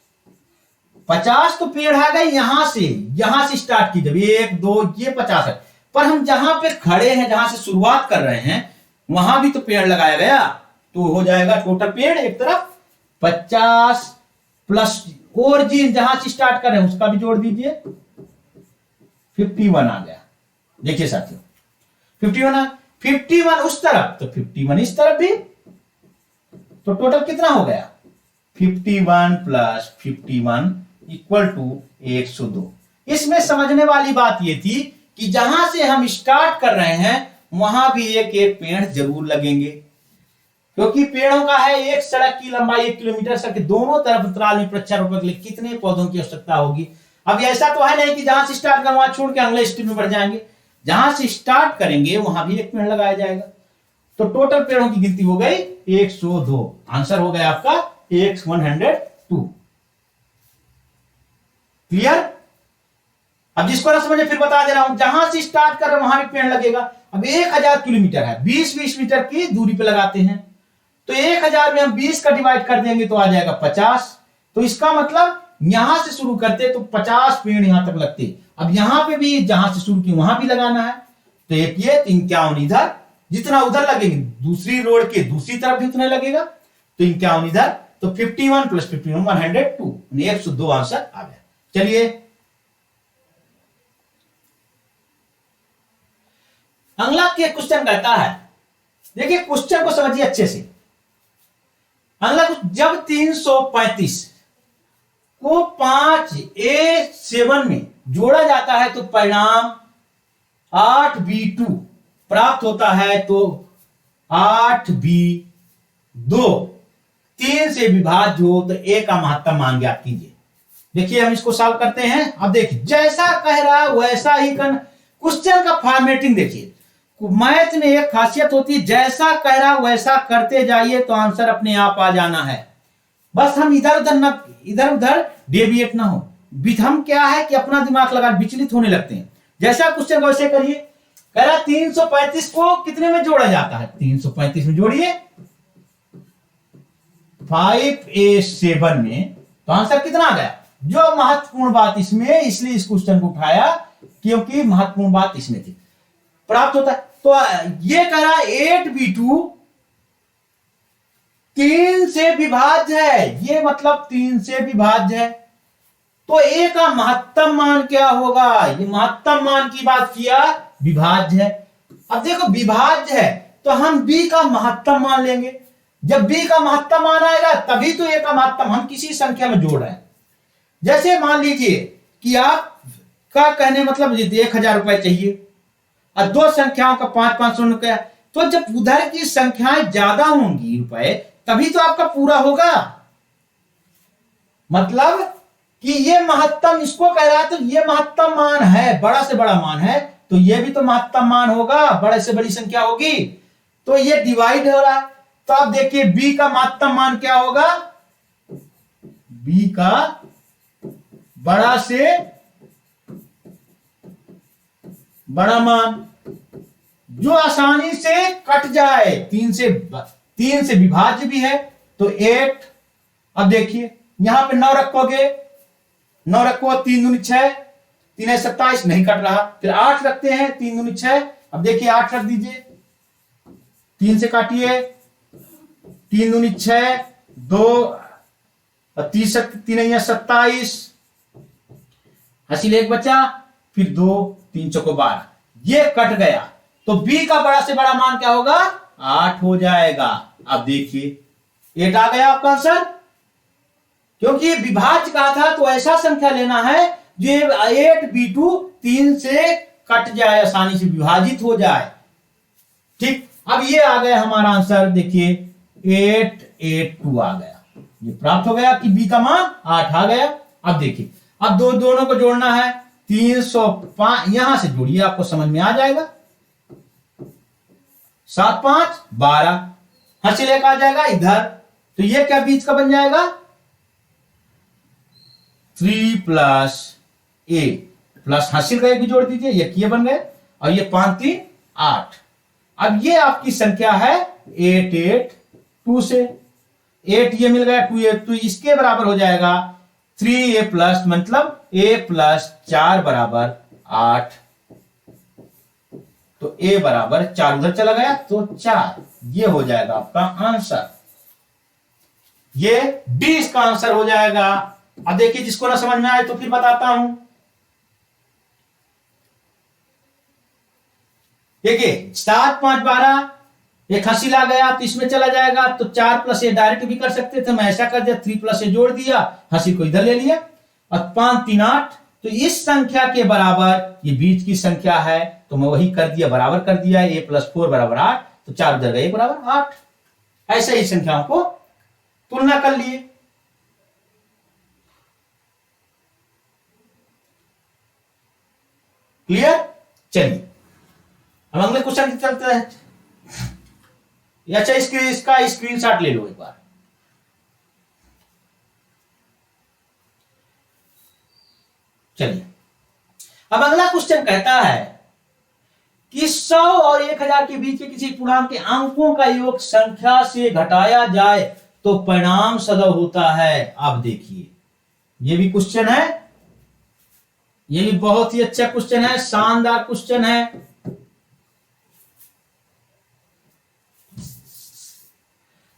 तो पेड़ आ गए। यहां से स्टार्ट की, जब 1 2 ये 50 है, पर हम जहां पे खड़े हैं, जहां से शुरुआत कर रहे हैं वहां भी तो पेड़ लगाया गया, तो हो जाएगा टोटल पेड़ एक तरफ 50 प्लस ओरिजिन जहां से स्टार्ट कर रहे हैं उसका भी जोड़ दीजिए, 51 आ गया। देखिए साथियों 51 उस तरफ तो 51 इस तरफ भी, तो टोटल कितना हो गया, 51 प्लस 51 इक्वल टू 102। इसमें समझने वाली बात यह थी कि जहां से हम स्टार्ट कर रहे हैं वहां भी एक एक पेड़ जरूर लगेंगे, क्योंकि पेड़ों का है एक सड़क की लंबाई 1 किलोमीटर, सड़क के दोनों तरफ अंतराल में वृक्षारोपण के लिए कितने पौधों की आवश्यकता होगी। अब ऐसा तो है नहीं कि जहां से स्टार्ट कर वहां छोड़ के अगले स्टेप में बढ़ जाएंगे, जहां से स्टार्ट करेंगे वहां भी एक पेड़ लगाया जाएगा। तो टोटल पेड़ों की गिनती हो गई 102, आंसर हो गया आपका 102। क्लियर। अब जिसको ना समझे फिर बता दे रहा हूं, जहां से स्टार्ट कर रहे वहां भी पेड़ लगेगा। अब 1000 किलोमीटर है, 20-20 मीटर की दूरी पे लगाते हैं, तो 1000 में हम 20 का डिवाइड कर देंगे तो आ जाएगा 50। तो इसका मतलब यहां से शुरू करते तो 50 पेड़ यहां तक लगते। अब यहां पे भी जहां से शुरू किए वहां भी लगाना है, तो एक ये 51 इधर, जितना उधर लगेंगे दूसरी रोड के दूसरी तरफ भी उतना लगेगा, तो 51 इधर, तो 51 प्लस 51 102, 102 आंसर आ गया। चलिए अगला के क्वेश्चन कहता है, देखिए क्वेश्चन को समझिए अच्छे से। अगला जब 335 को 5a7 में जोड़ा जाता है तो परिणाम 8b2 प्राप्त होता है, तो 8b 2 3 से विभाज्य हो तो a का महत्तम मान ज्ञात कीजिए। देखिए हम इसको सॉल्व करते हैं। अब देखिए जैसा कह रहा है वैसा ही करना। क्वेश्चन का फॉर्मेटिंग देखिए, मैथ में एक खासियत होती है, जैसा कह रहा वैसा करते जाइए तो आंसर अपने आप आ जाना है। बस हम इधर उधर डेविएट ना हो। हम क्या है कि अपना दिमाग लगा विचलित होने लगते हैं। जैसा क्वेश्चन का वैसे करिए। कह रहा 335 को कितने में जोड़ा जाता है? 335 में जोड़िए 5a7 में, तो आंसर कितना आ गया? जो महत्वपूर्ण बात इसमें, इसलिए इस क्वेश्चन को उठाया क्योंकि महत्वपूर्ण बात इसमें थी, प्राप्त होता है। तो ये कह रहा 8b2 3 से विभाज्य है, ये मतलब 3 से विभाज्य है, तो a का महत्तम मान क्या होगा? ये महत्तम मान की बात किया, विभाज्य है। अब देखो विभाज्य है तो हम b का महत्तम मान लेंगे। जब b का महत्तम मान आएगा तभी तो a का महत्तम, हम किसी संख्या में जोड़ रहे हैं। जैसे मान लीजिए कि आप का कहने मतलब 1000 रुपए चाहिए और 2 संख्याओं का 500 रुपया, तो जब उधर की संख्याएं ज्यादा होंगी रुपए तभी तो आपका पूरा होगा। मतलब कि ये महत्तम इसको कह रहा है, तो ये महत्तम मान है, बड़ा से बड़ा मान है, तो ये भी तो महत्तम मान होगा, बड़े से बड़ी संख्या होगी, तो ये डिवाइड हो रहा है। तो आप देखिए b का महत्तम मान क्या होगा? b का बड़ा से बड़ा मान जो आसानी से कट जाए, 3 से विभाज्य भी है तो 8। अब देखिए यहां पे 9 रखोगे, 9 रखो, 3 दूनी 6, 3 है 27, नहीं कट रहा। फिर 8 रखते हैं, 3 दूनी 6। अब देखिए 8 रख दीजिए, 3 से काटिए, 3 दूनी 6, 2 30, 3 27, हासिल 1 बचा, फिर 2 3 चौको 12, ये कट गया। तो b का बड़ा से बड़ा मान क्या होगा? 8 हो जाएगा। अब देखिए 8 आ गया आपका आंसर, क्योंकि विभाज्य कहा था तो ऐसा संख्या लेना है जो 8b2 3 से कट जाए, आसानी से विभाजित हो जाए। ठीक, अब ये आ गया हमारा आंसर। देखिए 882 आ गया, ये प्राप्त हो गया कि b का मान 8 आ गया। अब देखिए अब दोनों को जोड़ना है, 305 यहां से जोड़िए, आपको समझ में आ जाएगा। 7 5 12, हासिल 1 आ जाएगा इधर, तो ये क्या बीच का बन जाएगा? 3 प्लस a प्लस हासिल का 1 भी जोड़ दीजिए, ये बन गए, और ये 5 3 8। अब ये आपकी संख्या है 882 से 8 ये मिल गया, 2a, तो इसके बराबर हो जाएगा 3a प्लस, मतलब a प्लस 4 बराबर 8, तो a बराबर 4 उधर चला गया तो 4, ये हो जाएगा आपका आंसर। ये d इसका आंसर हो जाएगा। अब देखिए जिसको ना समझ में आए तो फिर बताता हूं। देखिए 7 5 12, एक हासिल आ गया तो इसमें चला जाएगा, तो 4 प्लस ए डायरेक्ट भी कर सकते थे, मैं ऐसा कर दिया, 3 प्लस ए जोड़ दिया, हासिल को इधर ले लिया, और 5 3 8, तो इस संख्या के बराबर ये बीच की संख्या है, तो मैं वही कर दिया, बराबर कर दिया, a प्लस 4 बराबर 8, तो 4 उधर गए बराबर 8। ऐसे ही संख्याओं को तुलना कर लिए। क्लियर? चलिए अब अगले क्वेश्चन की चलते हैं। अच्छा इसका स्क्रीनशॉट ले लो एक बार। चलिए अब अगला क्वेश्चन कहता है कि 100 और 1000 के बीच के किसी पूर्णांक के अंकों का योग संख्या से घटाया जाए तो परिणाम सदैव होता है। अब देखिए ये भी क्वेश्चन है, ये भी बहुत ही अच्छा क्वेश्चन है, शानदार क्वेश्चन है।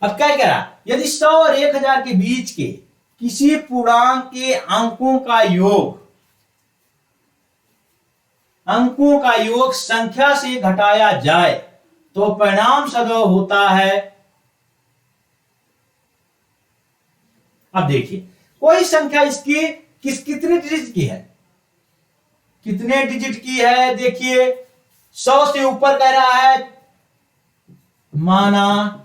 अब क्या कह रहा, यदि 100 और 1000 के बीच के किसी पूर्णांक के अंकों का योग संख्या से घटाया जाए तो परिणाम सदैव होता है। अब देखिए कोई संख्या इसकी कितने डिजिट की है, कितने डिजिट की है? देखिए 100 से ऊपर कह रहा है, माना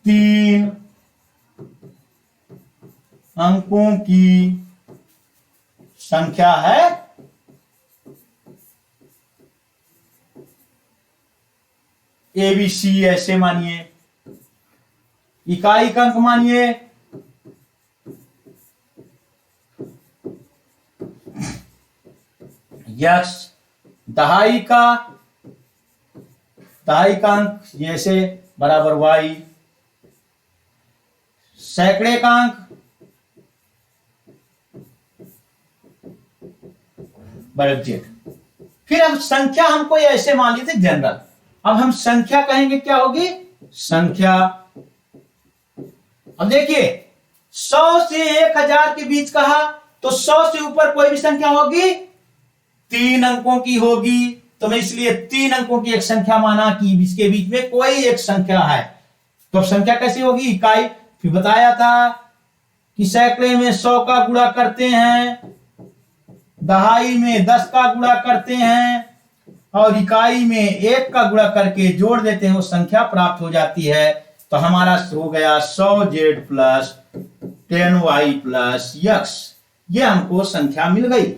3 अंकों की संख्या है, ABC ऐसे मानिए, इकाई का अंक मानिए यक्स, दहाई का अंक जैसे बराबर वाई, सैकड़े का अंक बराबर जेड। फिर अब संख्या हमको ऐसे मान ली थी जनरल, अब हम संख्या कहेंगे क्या होगी, संख्या। अब देखिए 100 से 1000 के बीच कहा तो 100 से ऊपर कोई भी संख्या होगी 3 अंकों की होगी, तो मैं इसलिए 3 अंकों की एक संख्या माना कि इसके बीच में कोई एक संख्या है। तो अब संख्या कैसी होगी, इकाई। फिर बताया था कि सैकड़े में 100 का गुणा करते हैं, दहाई में 10 का गुणा करते हैं, और इकाई में 1 का गुणा करके जोड़ देते हैं, वो संख्या प्राप्त हो जाती है। तो हमारा हो गया 100z plus 10y plus x, ये हमको संख्या मिल गई।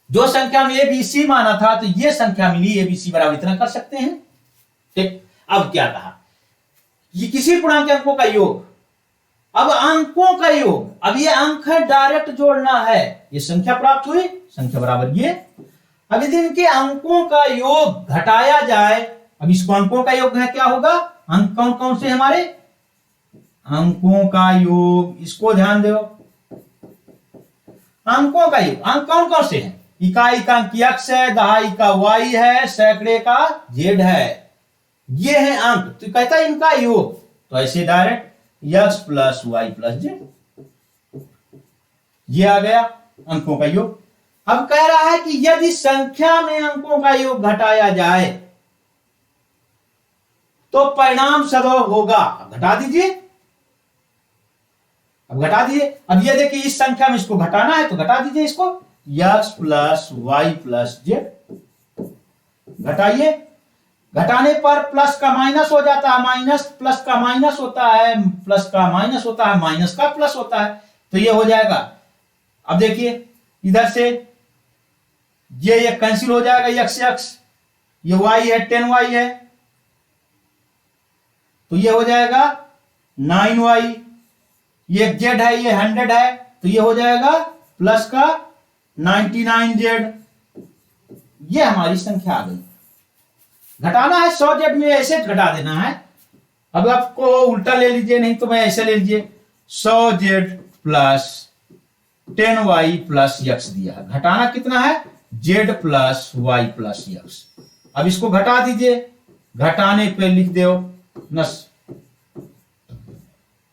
जो संख्या में ABC माना था तो ये संख्या मिली, ABC बराबर इतना कर सकते हैं। ठीक, अब क्या कहा, ये किसी पूर्णांक अंकों का योग, अब अंकों का योग, अब ये अंक है डायरेक्ट जोड़ना है, ये संख्या प्राप्त हुई, संख्या बराबर ये। अब यदि इनके अंकों का योग घटाया जाए, अब इसको अंकों का योग है, क्या होगा, अंक कौन कौन से हमारे, अंकों का योग, इसको ध्यान दो, अंकों का योग, अंक कौन कौन से हैं, इकाई का अंक यक्स है, दहाई का वाई है, सैकड़े का जेड है, ये है अंक। तो कहता है इनका योग, तो ऐसे direct x plus y plus z, ये आ गया अंकों का योग। अब कह रहा है कि यदि संख्या में अंकों का योग घटाया जाए तो परिणाम सदैव होगा। अब घटा दीजिए, अब घटा दीजिए। अब ये देखिए इस संख्या में इसको घटाना है तो घटा दीजिए इसको, x plus y plus z, घटाइए। घटाने पर प्लस का माइनस हो जाता है, माइनस प्लस का माइनस होता है, प्लस का माइनस होता है, माइनस का प्लस होता है, तो ये हो जाएगा। अब देखिए इधर से ये कैंसिल हो जाएगा, यक्स यक्स, ये वाई है 10y है, तो ये हो जाएगा 9y, ये जेड है, ये 100 है, तो ये हो जाएगा प्लस का 99z। ये हमारी संख्या आ गई। घटाना है 100z में ऐसे घटा देना है। अब आपको उल्टा ले लीजिए, नहीं तो मैं ऐसे ले लीजिए, 100z plus 10y plus x दिया, घटाना कितना है, z plus y plus x. अब इसको घटा दीजिए, घटाने पे लिख दो नस,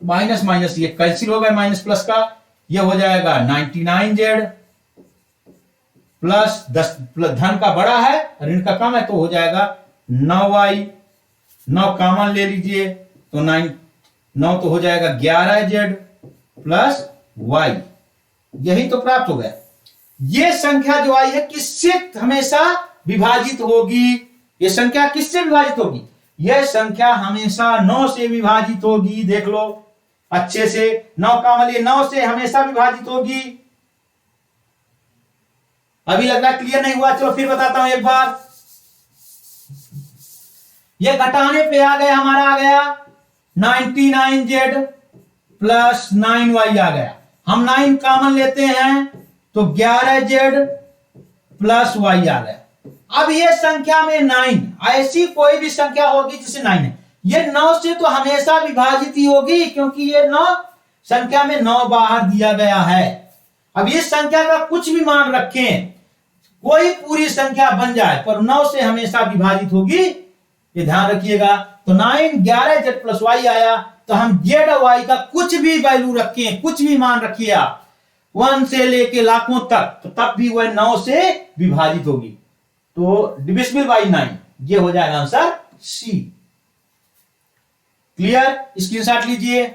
माइनस माइनस ये कैंसिल हो गया, माइनस प्लस का, ये हो जाएगा 99z प्लस 10, प्लस धन का बड़ा है ऋण का कम है तो हो जाएगा 9y, 9 कॉमन ले लीजिए तो 9 तो हो जाएगा 11z प्लस y, यही तो प्राप्त हो गया। ये संख्या जो आई है किससे हमेशा विभाजित होगी, ये संख्या किससे विभाजित होगी, यह संख्या हमेशा 9 से विभाजित होगी। देख लो अच्छे से, 9 कॉमन लिए 9 से हमेशा विभाजित होगी। अभी लग रहा है क्लियर नहीं हुआ, चलो फिर बताता हूं एक बार। ये घटाने पे आ गया, हमारा आ गया 99z प्लस 9y आ गया। हम 9 कॉमन लेते हैं तो 11z प्लस y आ गया। अब ये संख्या में 9, ऐसी कोई भी संख्या होगी जिसे 9 है, ये 9 से तो हमेशा विभाजित ही होगी, क्योंकि ये 9 संख्या में 9 बाहर दिया गया है। अब इस संख्या का कुछ भी मान रखें, कोई पूरी संख्या बन जाए पर 9 से हमेशा विभाजित होगी, ये ध्यान रखिएगा। तो 9 11z प्लस y आया, तो हम z और y का कुछ भी वैल्यू रखें, कुछ भी मान रखिए आप 1 से लेके लाखों तक, तो तब भी वह 9 से विभाजित होगी। तो डिविजिबल बाय 9, ये हो जाएगा आंसर सी। क्लियर, स्क्रीनशॉट लीजिए।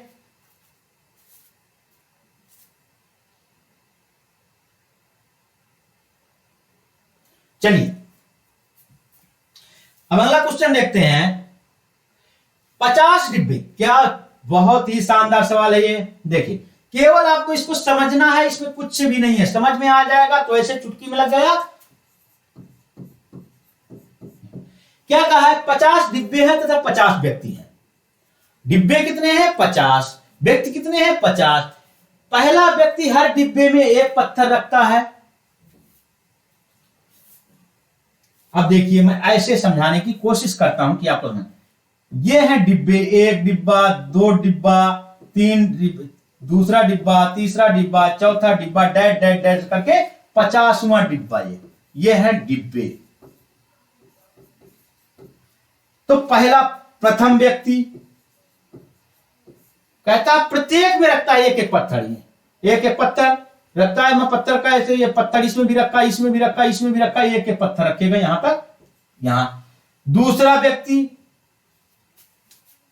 चलिए अब अगला क्वेश्चन देखते हैं। 50 डिब्बे, क्या बहुत ही शानदार सवाल है ये। देखिए केवल आपको इसको समझना है, इसमें कुछ भी नहीं है, समझ में आ जाएगा तो ऐसे चुटकी में लग गया। क्या कहा है, 50 डिब्बे हैं तथा 50 व्यक्ति हैं। डिब्बे कितने हैं, 50, व्यक्ति कितने हैं, 50। पहला व्यक्ति हर डिब्बे में एक पत्थर रखता है। अब देखिए मैं ऐसे समझाने की कोशिश करता हूं कि आपको ये हैं डिब्बे, एक डिब्बा, दो डिब्बा, तीन डिब्बा, दूसरा डिब्बा, तीसरा डिब्बा, चौथा डिब्बा, डैश डैश डैश करके 50वां डिब्बा ये है डिब्बे। तो पहला प्रथम व्यक्ति कहता प्रत्येक में रखता है एक एक पत्थर, ये एक एक पत्थर रखता है। मैं पत्थर का ऐसे ये पत्थर इसमें भी रखा, इसमें भी रखा, इसमें भी रखा, एक एक पत्थर रखेगा यहां तक, यहां। दूसरा व्यक्ति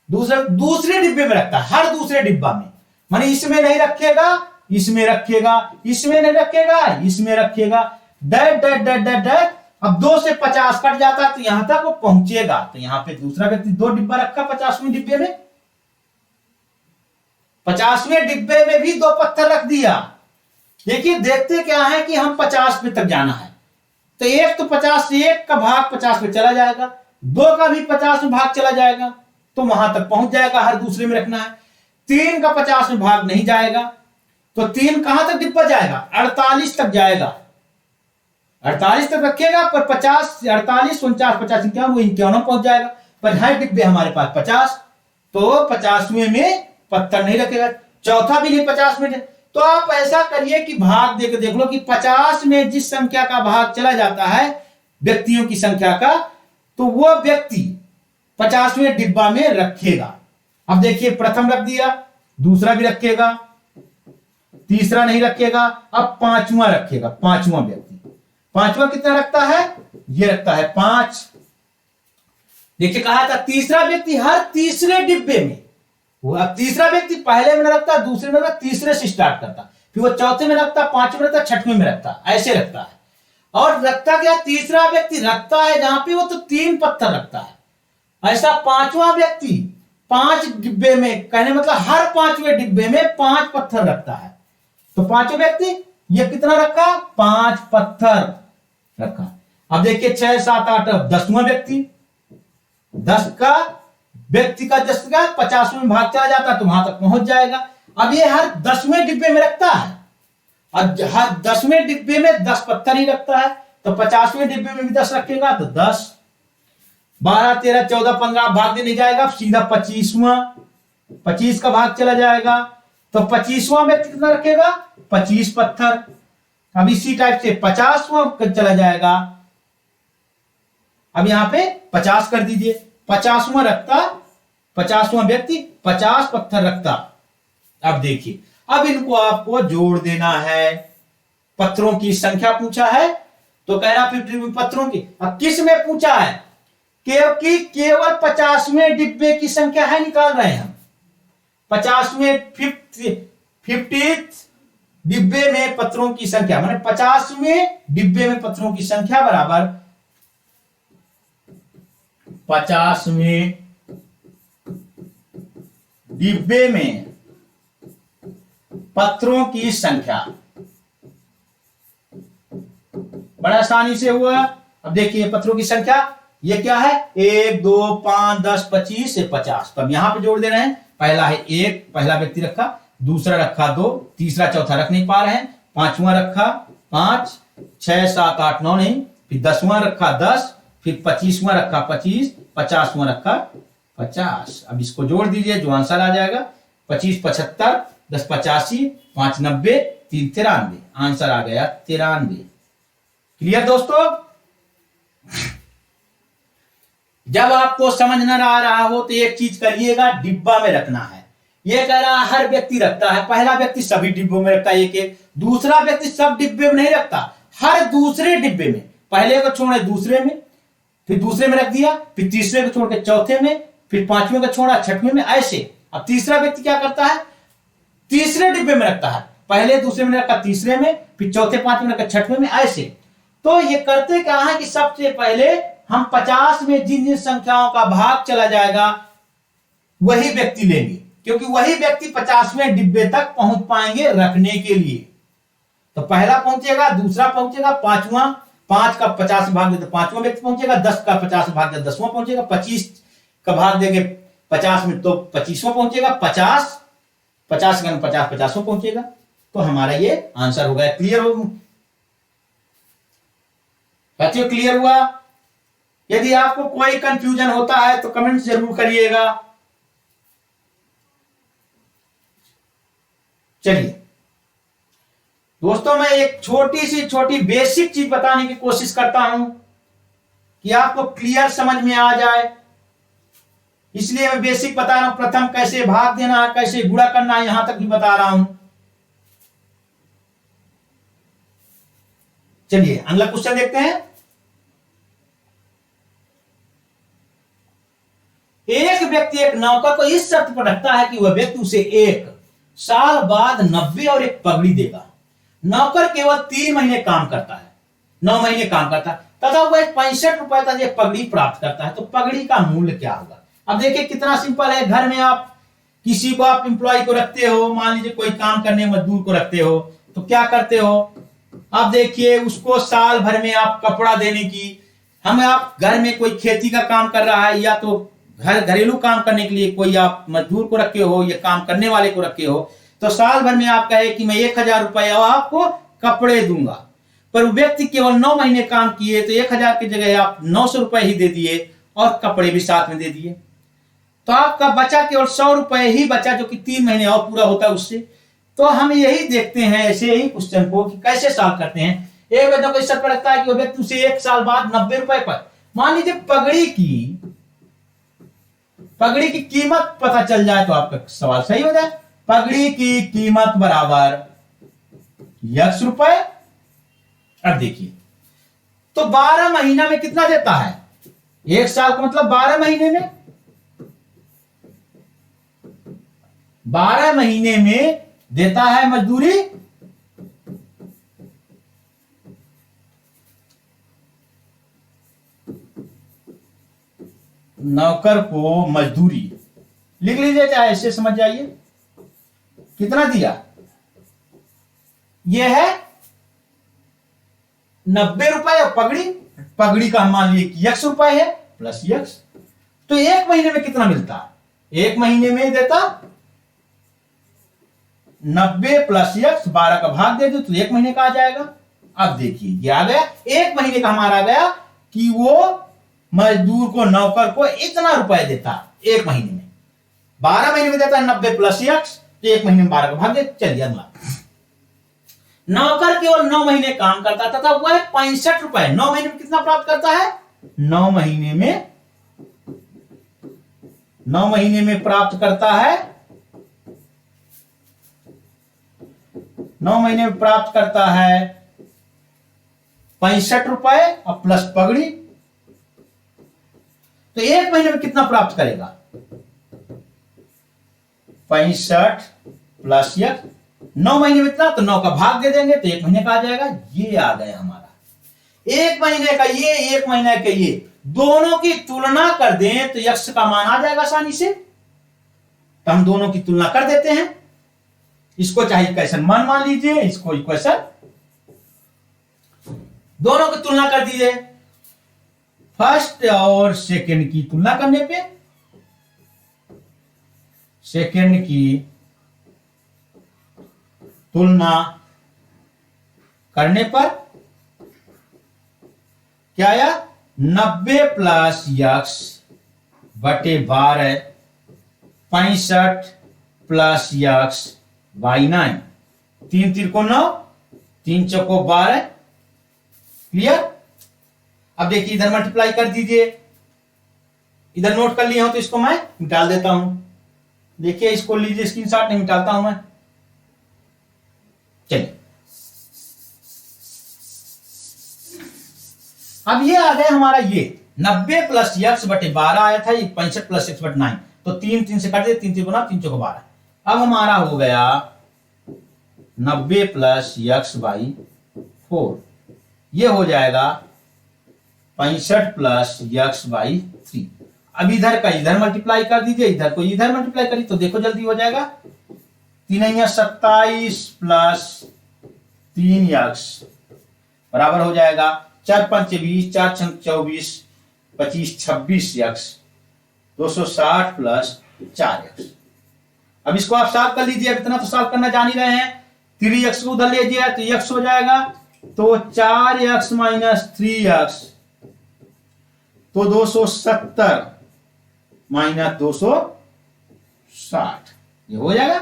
दूसरे डिब्बे में रखता है, हर दूसरे डिब्बा में, माने इसमें नहीं रखेगा, इसमें रखेगा, इसमें नहीं रखेगा, इसमें रखेगा, that that that that that. अब 2 से 50 कट जाता तो यहां तक वो पहुंचेगा। तो यहां पे दूसरा व्यक्ति 2 डिब्बा रखा 50वें डिब्बे में, 50वें डिब्बे में भी 2 पत्थर रख दिया। देखिए देखते क्या है कि हम 50 पे तक जाना है, तो एक तो 50 से एक का भाग 50 में चला जाएगा, 2 का भी 50 में भाग चला जाएगा, तो वहां तक पहुंच जाएगा, हर दूसरे में रखना है। 3 का 50 में भाग नहीं जाएगा, तो 3 कहां तक डिब्बा जाएगा, 48 तक जाएगा, 48 तक रखेगा, पर 50 से 48 49 50 क्या वो 51 पहुंच जाएगा। पर हर डिब्बे हमारे पास 50, तो 50वें में पत्थर नहीं रखेगा, चौथा भी नहीं 50 में। तो आप ऐसा करिए कि भाग देख लो कि 50 में जिस संख्या का भाग चला जाता है व्यक्तियों की संख्या का, तो वो व्यक्ति 50वें डिब्बा में रखेगा। अब देखिए प्रथम रख दिया, दूसरा भी रखेगा, तीसरा नहीं रखेगा, अब 5वां रखेगा, 5वां व्यक्ति। 5वां कितना रखता है, ये रखता है 5। देखिए कहा था तीसरा व्यक्ति हर तीसरे डिब्बे में, वो अब तीसरा व्यक्ति पहले में रखता, दूसरे में रखता, तीसरे से स्टार्ट करता, फिर वो चौथे में रखता, 5वें में रखता, 6वें में रखता, ऐसे रखता है। और रखता क्या, तीसरा व्यक्ति रखता है जहां पे वो तो 3 पत्थर रखता है। ऐसा 5वां व्यक्ति 5 डिब्बे में, कहने मतलब हर 5वें डिब्बे में 5 पत्थर रखता है। तो 5वें व्यक्ति ये कितना रखा, 5 पत्थर रखा। अब देखिए 6 7 8 10वां व्यक्ति, 10 का व्यक्ति का 10 का 50वें भाग चला जाता है, तो वहां तक पहुंच जाएगा। अब ये हर 10वें डिब्बे में रखता है, और हर 10वें डिब्बे में 10 पत्थर ही रखता है, तो 50वें डिब्बे में भी 10 रखेगा, तो 10 12 13 14 15 भाग नहीं जाएगा, सीधा 25वां, 25 का भाग चला जाएगा, तो 25वां व्यक्ति कितना रखेगा, 25 पत्थर। अब इसी टाइप से 50वां चला जाएगा, अब यहां पे 50 कर दीजिए, 50वां रखता, 50वां व्यक्ति 50 पत्थर रखता। अब देखिए अब इनको आपको जोड़ देना है, पत्थरों की संख्या पूछा है, तो कह रहा 50 पत्थरों की। अब किस में पूछा है, क्योंकि केवल 50वें डिब्बे की संख्या है, निकाल रहे हैं हम 50वें 50th डिब्बे में पत्थरों की संख्या, माने 50वें डिब्बे में पत्थरों की संख्या बराबर 50वें डिब्बे में पत्थरों की संख्या। बड़ा आसानी से हुआ। अब देखिए पत्थरों की संख्या ये क्या है, 1 2 5 10 25 से 50। तो अब यहां पे जोड़ दे रहे हैं, पहला है 1, पहला व्यक्ति रखा, दूसरा रखा 2, तीसरा चौथा रख नहीं पा रहे हैं, 5वां रखा 5, 6 7 8 9 नहीं, फिर 10वां रखा 10, फिर 25वां रखा 25, 50वां रखा 50। अब इसको जोड़ दीजिए, जो आंसर आ जाएगा 25 75 10 85 5 90 3 93, आंसर आ गया 93। क्लियर दोस्तों। जब आपको समझ न आ रहा हो तो एक चीज करिएगा, डिब्बा में रखना है। ये कह रहा हर व्यक्ति रखता है, पहला व्यक्ति सभी डिब्बों में रखता है एक एक, दूसरा व्यक्ति सब डिब्बे में नहीं रखता, हर दूसरे डिब्बे में, पहले को छोड़े दूसरे में, फिर दूसरे में रख दिया, फिर तीसरे को छोड़ के चौथे में, फिर 5वें को छोड़ा 6वें में, ऐसे। अब तीसरा व्यक्ति क्या करता है, तीसरे डिब्बे में रखता है, पहले दूसरे में रखा, तीसरे में, फिर चौथे 5वें रखा, 6वें में, ऐसे। तो ये करते क्या है कि सबसे पहले हम 50 में जिन जिन संख्याओं का भाग चला जाएगा वही व्यक्ति लेंगे, क्योंकि वही व्यक्ति 50वें डिब्बे तक पहुंच पाएंगे रखने के लिए। तो पहला पहुंचेगा, दूसरा पहुंचेगा, पांचवा, 5 का 50 भाग दे तो पांचवा व्यक्ति पहुंचेगा, 10 का 50 भाग दे 10वां पहुंचेगा, 25 का भाग देंगे 50 में तो 25वां पहुंचेगा, 50 50 का 50 50वां पहुंचेगा। तो हमारा ये आंसर हो गया। क्लियर हो साथियों? क्लियर हुआ? यदि आपको कोई कंफ्यूजन होता है तो कमेंट जरूर करिएगा। चलिए दोस्तों, मैं एक छोटी बेसिक चीज बताने की कोशिश करता हूं कि आपको क्लियर समझ में आ जाए, इसलिए मैं बेसिक बता रहा हूं। प्रथम कैसे भाग देना है, कैसे गुणा करना है, यहां तक भी बता रहा हूं। चलिए अगला क्वेश्चन देखते हैं। एक व्यक्ति एक नौकर को इस शर्त पर रखता है कि वह व्यक्ति उसे 1 साल बाद 90 और एक पगड़ी देगा। नौकर केवल 3 महीने काम करता है, 9 महीने काम करता है तथा वह 65 रुपए तक एक पगड़ी प्राप्त करता है। तो पगड़ी का मूल्य क्या होगा? अब देखिए कितना सिंपल है। घर में आप किसी को, आप एम्प्लॉय को रखते हो, मान लीजिए कोई काम करने मजदूर को रखते हो, तो क्या करते हो आप? देखिए उसको साल भर में आप कपड़ा देने की, आप घर में कोई खेती का काम कर रहा है या तो घरेलू काम करने के लिए कोई आप मजदूर को रखे हो या काम करने वाले को रखे हो, तो साल भर में आप कहे कि मैं 1000 रुपए आपको कपड़े दूंगा, पर व्यक्ति केवल 9 महीने काम किए तो 1000 की जगह आप 900 रुपए ही दे दिए और कपड़े भी साथ में दे दिए, तो आपका बचा केवल 100 रुपए ही बचा, जो कि 3 महीने और पूरा होता है उससे। तो हम यही देखते हैं ऐसे ही क्वेश्चन को कि कैसे सॉल्व करते हैं। एक व्यक्ति को इस शर्त पर रखता है कि वो व्यक्ति उसे 1 साल बाद 90 रुपए पर, मान लीजिए पगड़ी की कीमत पता चल जाए तो आपका सवाल सही हो जाए। पगड़ी की कीमत बराबर X रुपए। अब देखिए तो 12 महीना में कितना देता है? 1 साल का मतलब 12 महीने में, 12 महीने में देता है मजदूरी नौकर को मजदूरी लिख लीजिए, चाहे ऐसे समझ जाइए। कितना दिया? यह है 90 रुपए और पगड़ी का मान लीजिए X रुपए है प्लस X। तो 1 महीने में कितना मिलता? 1 महीने में देता 90 प्लस X, 12 का भाग दे दो तो 1 महीने का आ जाएगा। अब देखिए ये आ गया 1 महीने का, हमारा आ गया कि वो मजदूर को, नौकर को इतना रुपए देता 1 महीने में। 12 महीने में देता है 90 प्लस X, तो 1 महीने में 12 का भाग दे। चलिए अगला, नौकर केवल 9 महीने काम करता तथा वह 65 रुपए 9 महीने में कितना प्राप्त करता है? 9 महीने में प्राप्त करता है, 9 महीने में प्राप्त करता है 65 रुपए और प्लस पगड़ी। तो 1 महीने में कितना प्राप्त करेगा? 65 प्लस X, 9 महीने में इतना, तो 9 का भाग दे देंगे तो 1 महीने का आ जाएगा। ये आ गया हमारा 1 महीने का ये, 1 महीने का ये, दोनों की तुलना कर दें तो X का मान आ जाएगा आसानी से। तो हम दोनों की तुलना कर देते हैं। इसको चाहे इक्वेशन 1 मान लीजिए, इसको इक्वेशन, दोनों की तुलना कर दीजिए। फर्स्ट और सेकंड की तुलना करने पे, सेकंड की तुलना करने पर क्या आया? 90 प्लस X बटे 12, 65 प्लस X बाई 9, 3 3 को 9, 3 चौको 12। क्लियर? अब देखिए इधर मल्टीप्लाई कर दीजिए, इधर नोट कर लिया हूं तो इसको मैं निकाल देता हूं। देखिए इसको लीजिए स्क्रीनशॉट, नहीं निकालता हूं मैं। चलिए अब ये आ गया हमारा ये 90 प्लस X बटे 12 आया था, ये 65 प्लस X बटे 9, तो 3 3 से काट दिए, 3 3 गुना 3 चौको 12। अब हमारा हो गया 90 प्लस X बाई 4, ये हो जाएगा 65 प्लस X बाई 3। अब इधर का इधर मल्टीप्लाई कर दीजिए, इधर को इधर मल्टीप्लाई करिए, तो देखो जल्दी हो जाएगा। 3 27 प्लस 3x बराबर हो जाएगा 4 5 20, 4 6 24, 25 26x 260 प्लस 4x। अब इसको आप सॉल्व कर लीजिए, अब इतना तो सॉल्व करना जान ही रहे हैं। 3x को उधर लीजिए तो x हो जाएगा, तो 4x माइनस 3x तो 270 माइनस 260 ये हो जाएगा।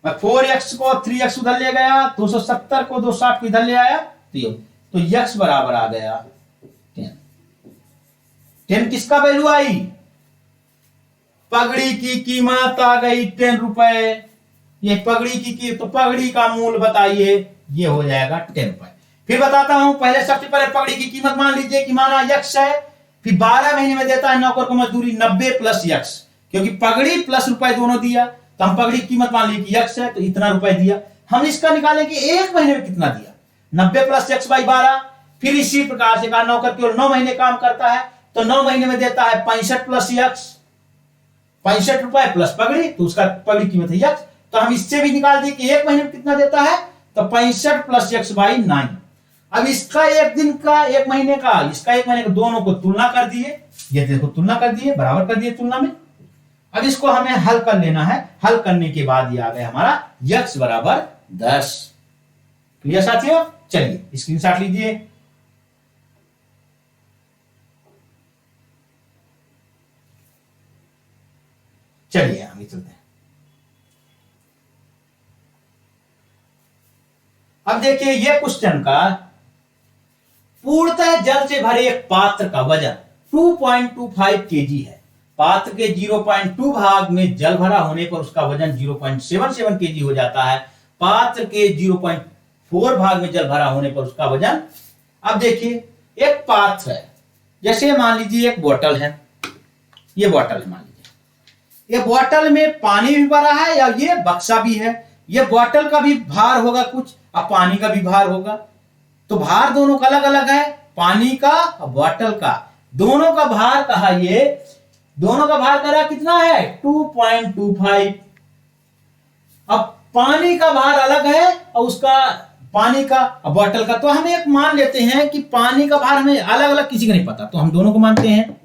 मैं 4x को 3x उधर ले गया, 270 को 260 को इधर ले आया, तो x बराबर आ गया 10। 10 किसका वैल्यू आई? पगड़ी की कीमत आ गई 10 रुपए। ये पगड़ी की तो पगड़ी का मूल्य बताइए, ये हो जाएगा 10 रुपए। फिर बताता हूं, पहले सबसे पहले पगड़ी की कीमत मान लीजिए कि माना x है, फिर 12 महीने में देता है नौकर को मजदूरी 90 प्लस x, क्योंकि पगड़ी प्लस रुपए दोनों दिया, तो हम पगड़ी की कीमत मान ली कि x है तो इतना रुपए दिया। हम इसका निकालें कि एक महीने में कितना दिया, 90 प्लस x बाई 12। फिर इसी प्रकार से कहा नौकर केवल 9 महीने काम करता है, तो 9 महीने में देता है 65 प्लस x, 65 रुपए प्लस पगड़ी, तो उसका पगड़ी कीमत है x। तो हम इससे भी निकाल दिए कि एक महीने में कितना देता है, तो 65 प्लस x बाई 9। अब इसका एक दिन का, एक महीने का, इसका एक महीने का, दोनों को तुलना कर दिए, ये देखो तुलना कर दिए, बराबर कर दिए तुलना में। अब इसको हमें हल कर लेना है, हल करने के बाद ये आ गया हमारा x बराबर 10। क्लियर साथियों? चलिए स्क्रीनशॉट लीजिए। चलिए आगे चलते हैं। अब देखिए ये क्वेश्चन का पूर्णतः जल से भरे एक पात्र का वजन 2.25 केजी है। पात्र के 0.2 भाग में जल भरा होने पर उसका वजन 0.77 केजी हो जाता है। पात्र के 0.4 भाग में जल भरा होने पर उसका वजन, अब देखिए एक पात्र है, जैसे मान लीजिए एक बोतल है, ये बोतल है मान लीजिए, ये बोतल में पानी भी भरा है या ये बक्सा भी है। ये बोतल का भी भार होगा कुछ और पानी का भी भार होगा, तो भार दोनों का अलग अलग है, पानी का और बोतल का, दोनों का भार कहा, ये दोनों का भार करा कितना है 2.25। अब पानी का भार अलग है और उसका पानी का और बोतल का, तो हम एक मान लेते हैं कि पानी का भार हमें अलग अलग किसी का नहीं पता, तो हम दोनों को मानते हैं।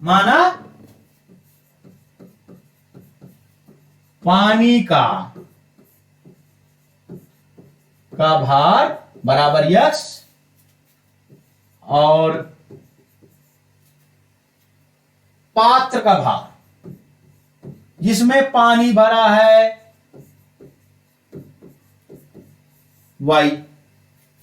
माना पानी का भार बराबर x और पात्र का भार जिसमें पानी भरा है y,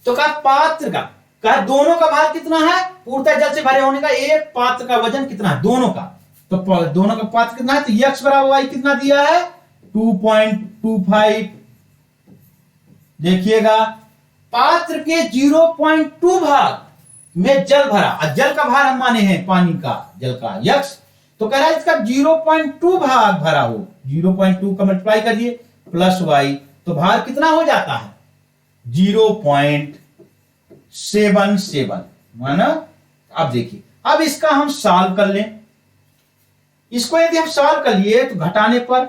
तो कहा पात्र का, कहा दोनों का भार कितना है, पूर्णतः जल से भरे होने का एक पात्र का वजन कितना है दोनों का, तो दोनों का पात्र कितना है, तो x बराबर y कितना दिया है 2.25। देखिएगा पात्र के 0.2 भाग में जल भरा, और जल का भार हम माने हैं पानी का, जल का x, तो कह रहा है इसका 0.2 भाग भरा हो, 0.2 का मल्टीप्लाई करिए प्लस y, तो भार कितना हो जाता है 0.77 माना। अब देखिए अब इसका हम सॉल्व कर लें, इसको यदि हम सॉल्व कर लिए तो घटाने पर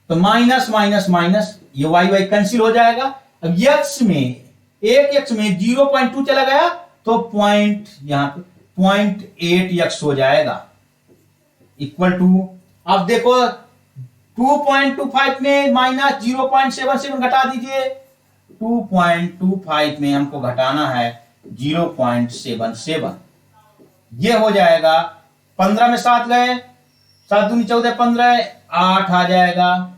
तो माइनस माइनस माइनस ये वाई वाई कैंसिल हो जाएगा। अब x में एक x में 0.2 चला गया तो पॉइंट यहां पे 0.8x हो जाएगा इक्वल टू, अब देखो 2.25 में माइनस 0.77 घटा दीजिए, 2.25 में हमको घटाना है 0.77, ये हो जाएगा 15 में 7 गए, 7 दूनी 14 15 8 आ जाएगा,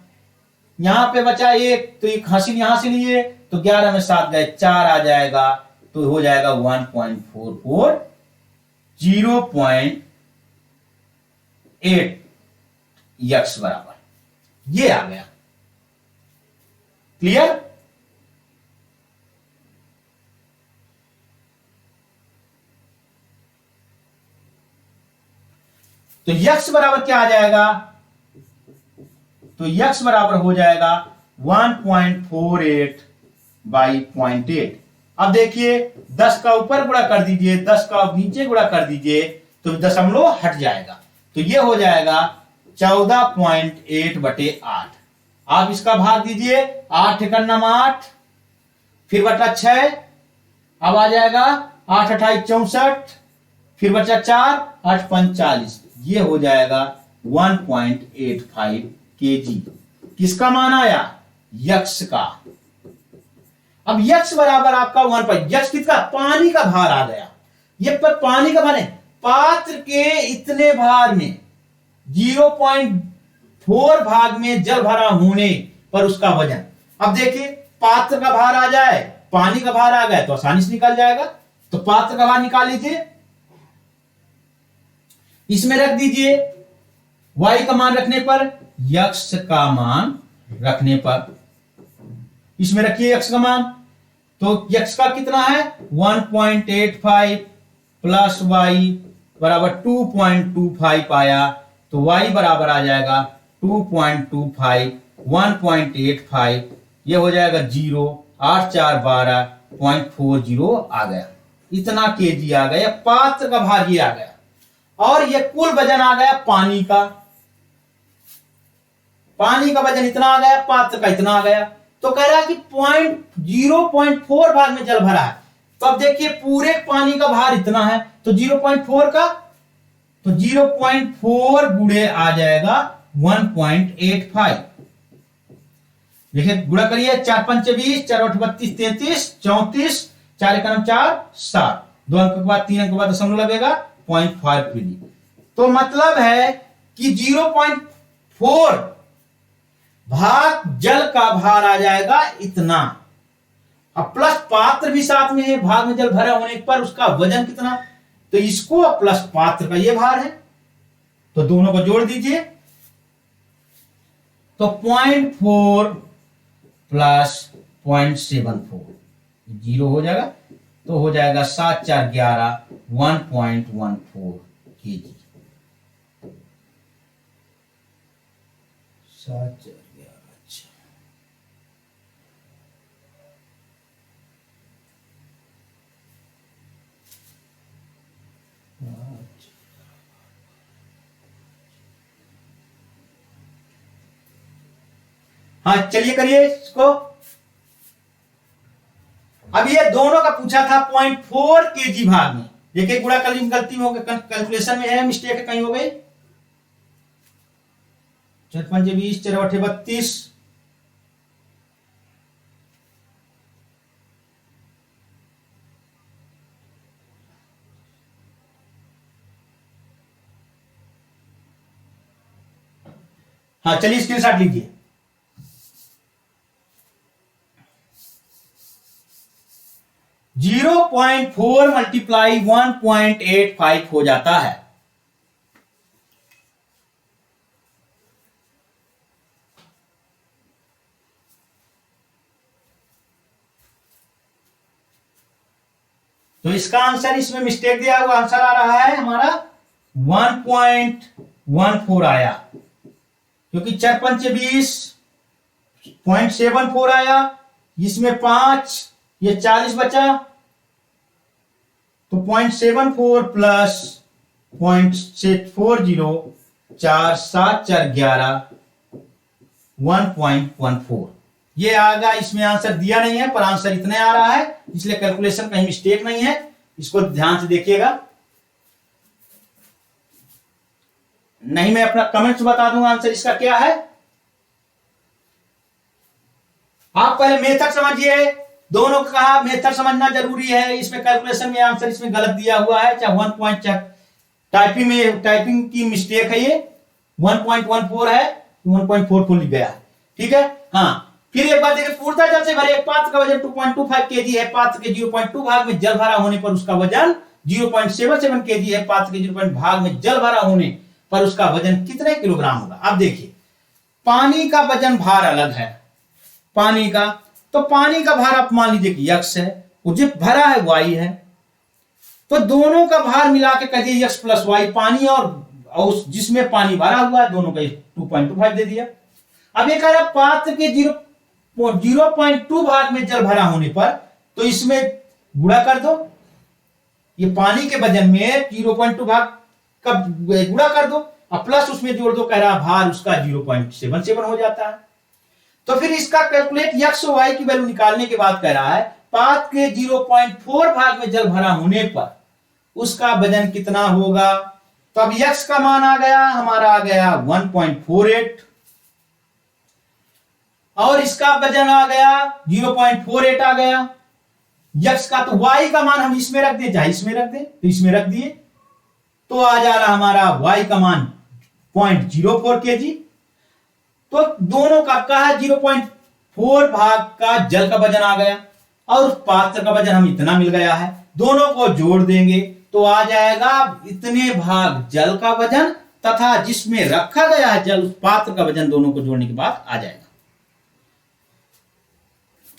यहां पे बचा एक, तो एक हासिल यहां से लिए तो 11 में 7 गए 4 आ जाएगा, तो हो जाएगा 1.44 0.8 x बराबर, ये आ गया। क्लियर? तो x बराबर क्या आ जाएगा, तो x बराबर हो जाएगा 1.48 बाई 0.8। अब देखिए 10 का ऊपर गुणा कर दीजिए, 10 का नीचे गुणा कर दीजिए, तो दशमलव हट जाएगा, तो ये हो जाएगा 14.8/8। आप इसका भाग दीजिए, 8 × 8, फिर बटा 6, अब आ जाएगा 8 × 28 = 64, फिर बचा 4, 8 × 5 = 40, ये हो जाएगा 1.85 kg। किसका मान आया? यक्ष का। अब यक्ष बराबर आपका 1, यक्ष कितना? पानी का भार आ गया। ये पर पानी का भार है, पात्र के इतने भार में 0.4 भाग में जल भरा होने पर उसका वजन। अब देखिए पात्र का भार आ जाए, पानी का भार आ गया तो आसानी से निकल जाएगा। तो पात्र का भार निकाल लीजिए, इसमें रख दीजिए y का मान रखने पर, यक्ष का मान रखने पर इसमें रखिए x का मान। तो x का कितना है? 1.85 प्लस y बराबर 2.25 आया, तो y बराबर आ जाएगा 2.25 1.85, ये हो जाएगा 0, 8 4 12.40 आ गया। इतना केजी आ गया, पात्र का भार ये आ गया। और ये कुल वजन आ गया पानी का, पानी का वजन इतना आ गया, पात्र का इतना आ गया। तो कह रहा है कि 0.4 भाग में जल भरा है। तो अब देखिए पूरे पानी का भार इतना है, तो 0.4 का, तो 0.4 गुणे आ जाएगा 1.85। देखिए गुणा करिए, 4 × 5 = 20, 4 × 8 = 32, 33, 34, 4 × 1 = 4, 7, 2 अंक के बाद 3 अंक के बाद दशमलव लगेगा 0.5 kg। तो मतलब है कि 0.4 भाग जल का भार आ जाएगा इतना। अब प्लस पात्र भी साथ में है, भाग में जल भरा होने पर उसका वजन कितना, तो इसको प्लस पात्र का ये भार है, तो दोनों को जोड़ दीजिए, तो 0.4 प्लस 0.74 0 हो जाएगा, तो हो जाएगा 7 4 11 1.14 kg। 7 4 11, अच्छा। हाँ चलिए करिए इसको। अब ये दोनों का पूछा था 0.4 kg भाग में। देखिए गुणा कल गलती में हो गई, कैलकुलेशन में है मिस्टेक है, कहीं हो गई। 4 × 5 = 20, 4 × 8 = 32, हाँ चलिए स्क्रीनशॉट लीजिए। जीरो 0.4 × 1.85 हो जाता है। तो इसका आंसर, इसमें मिस्टेक दिया हुआ आंसर आ रहा है हमारा 1.14 आया, क्योंकि 4 × 5 = 20, 0.74 आया, इसमें 5, ये 40 बचा, तो 0.74 प्लस 0.40, 4 7 4 11 1.14 ये आएगा। इसमें आंसर दिया नहीं है पर आंसर इतने आ रहा है, इसलिए कैलकुलेशन कहीं मिस्टेक नहीं है, इसको ध्यान से देखिएगा। नहीं मैं अपना कमेंट्स बता दूंगा आंसर इसका क्या है। आप पहले मेथड समझिए, दोनों का कहा मेथड समझना जरूरी है। इसमें कैलकुलेशन में आंसर इसमें गलत दिया हुआ है, चाहे 1 पॉइंट, टाइपिंग की मिस्टेक है, ये 1.14 है, 1.44 लिख गया, ठीक है। हाँ फिर एक बात देखिए, पूर्णतः जल से भरे एक पात्र का वजन 2.25 kg है, पात्र के 0.2 भाग में जल भरा होने पर उसका वजन 0.77 kg है, पात्र के 0. भाग में जल भरा होने पर उसका वजन कितने किलोग्राम होगा। अब देखिए पानी का वजन भार अलग है, पानी का, तो पानी का भार आप मान लीजिए कि x है, जो भरा है y है, तो दोनों का भार मिला के कह दिए x + y, पानी और जिसमें पानी भरा हुआ है दोनों का 2.25 दे दिया। अब ये कह रहा पात्र के 0.2 भाग में जल भरा होने पर, तो इसमें गुणा कर दो, ये पानी के वजन में 0.2 भाग का गुणा कर दो और प्लस उसमें जोड़ दो, कह रहा भार उसका 0.77 हो जाता है। तो फिर इसका कैलकुलेट x और y की वैल्यू निकालने के बाद कह रहा है पात्र के 0.4 भाग में जल भरा होने पर उसका वजन कितना होगा। तो अब x का मान आ गया, हमारा आ गया 1.48 और इसका वजन आ गया 0.48 आ गया। x का तो y का मान हम इसमें रख दें चाहे इसमें रख दें, तो इसमें रख दिए तो आ जा रहा हमारा y का मान 0.04 kg। तो दोनों का कहा 0.4 भाग का जल का वजन आ गया और पात्र का वजन हम इतना मिल गया है, दोनों को जोड़ देंगे तो आ जाएगा इतने भाग जल का वजन तथा जिसमें रखा गया है जल उस पात्र का वजन, दोनों को जोड़ने के बाद आ जाएगा।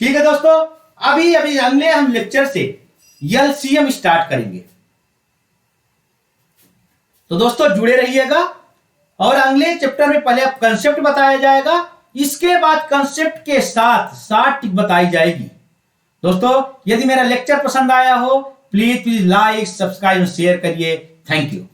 ठीक है दोस्तों, अभी अगले हम लेक्चर से एलसीएम स्टार्ट करेंगे, तो दोस्तों जुड़े रहिएगा। और अगले चैप्टर में पहले आप कंसेप्ट बताया जाएगा, इसके बाद कंसेप्ट के साथ शॉर्ट टिप बताई जाएगी। दोस्तों यदि मेरा लेक्चर पसंद आया हो प्लीज लाइक, सब्सक्राइब, शेयर करिए। Thank you.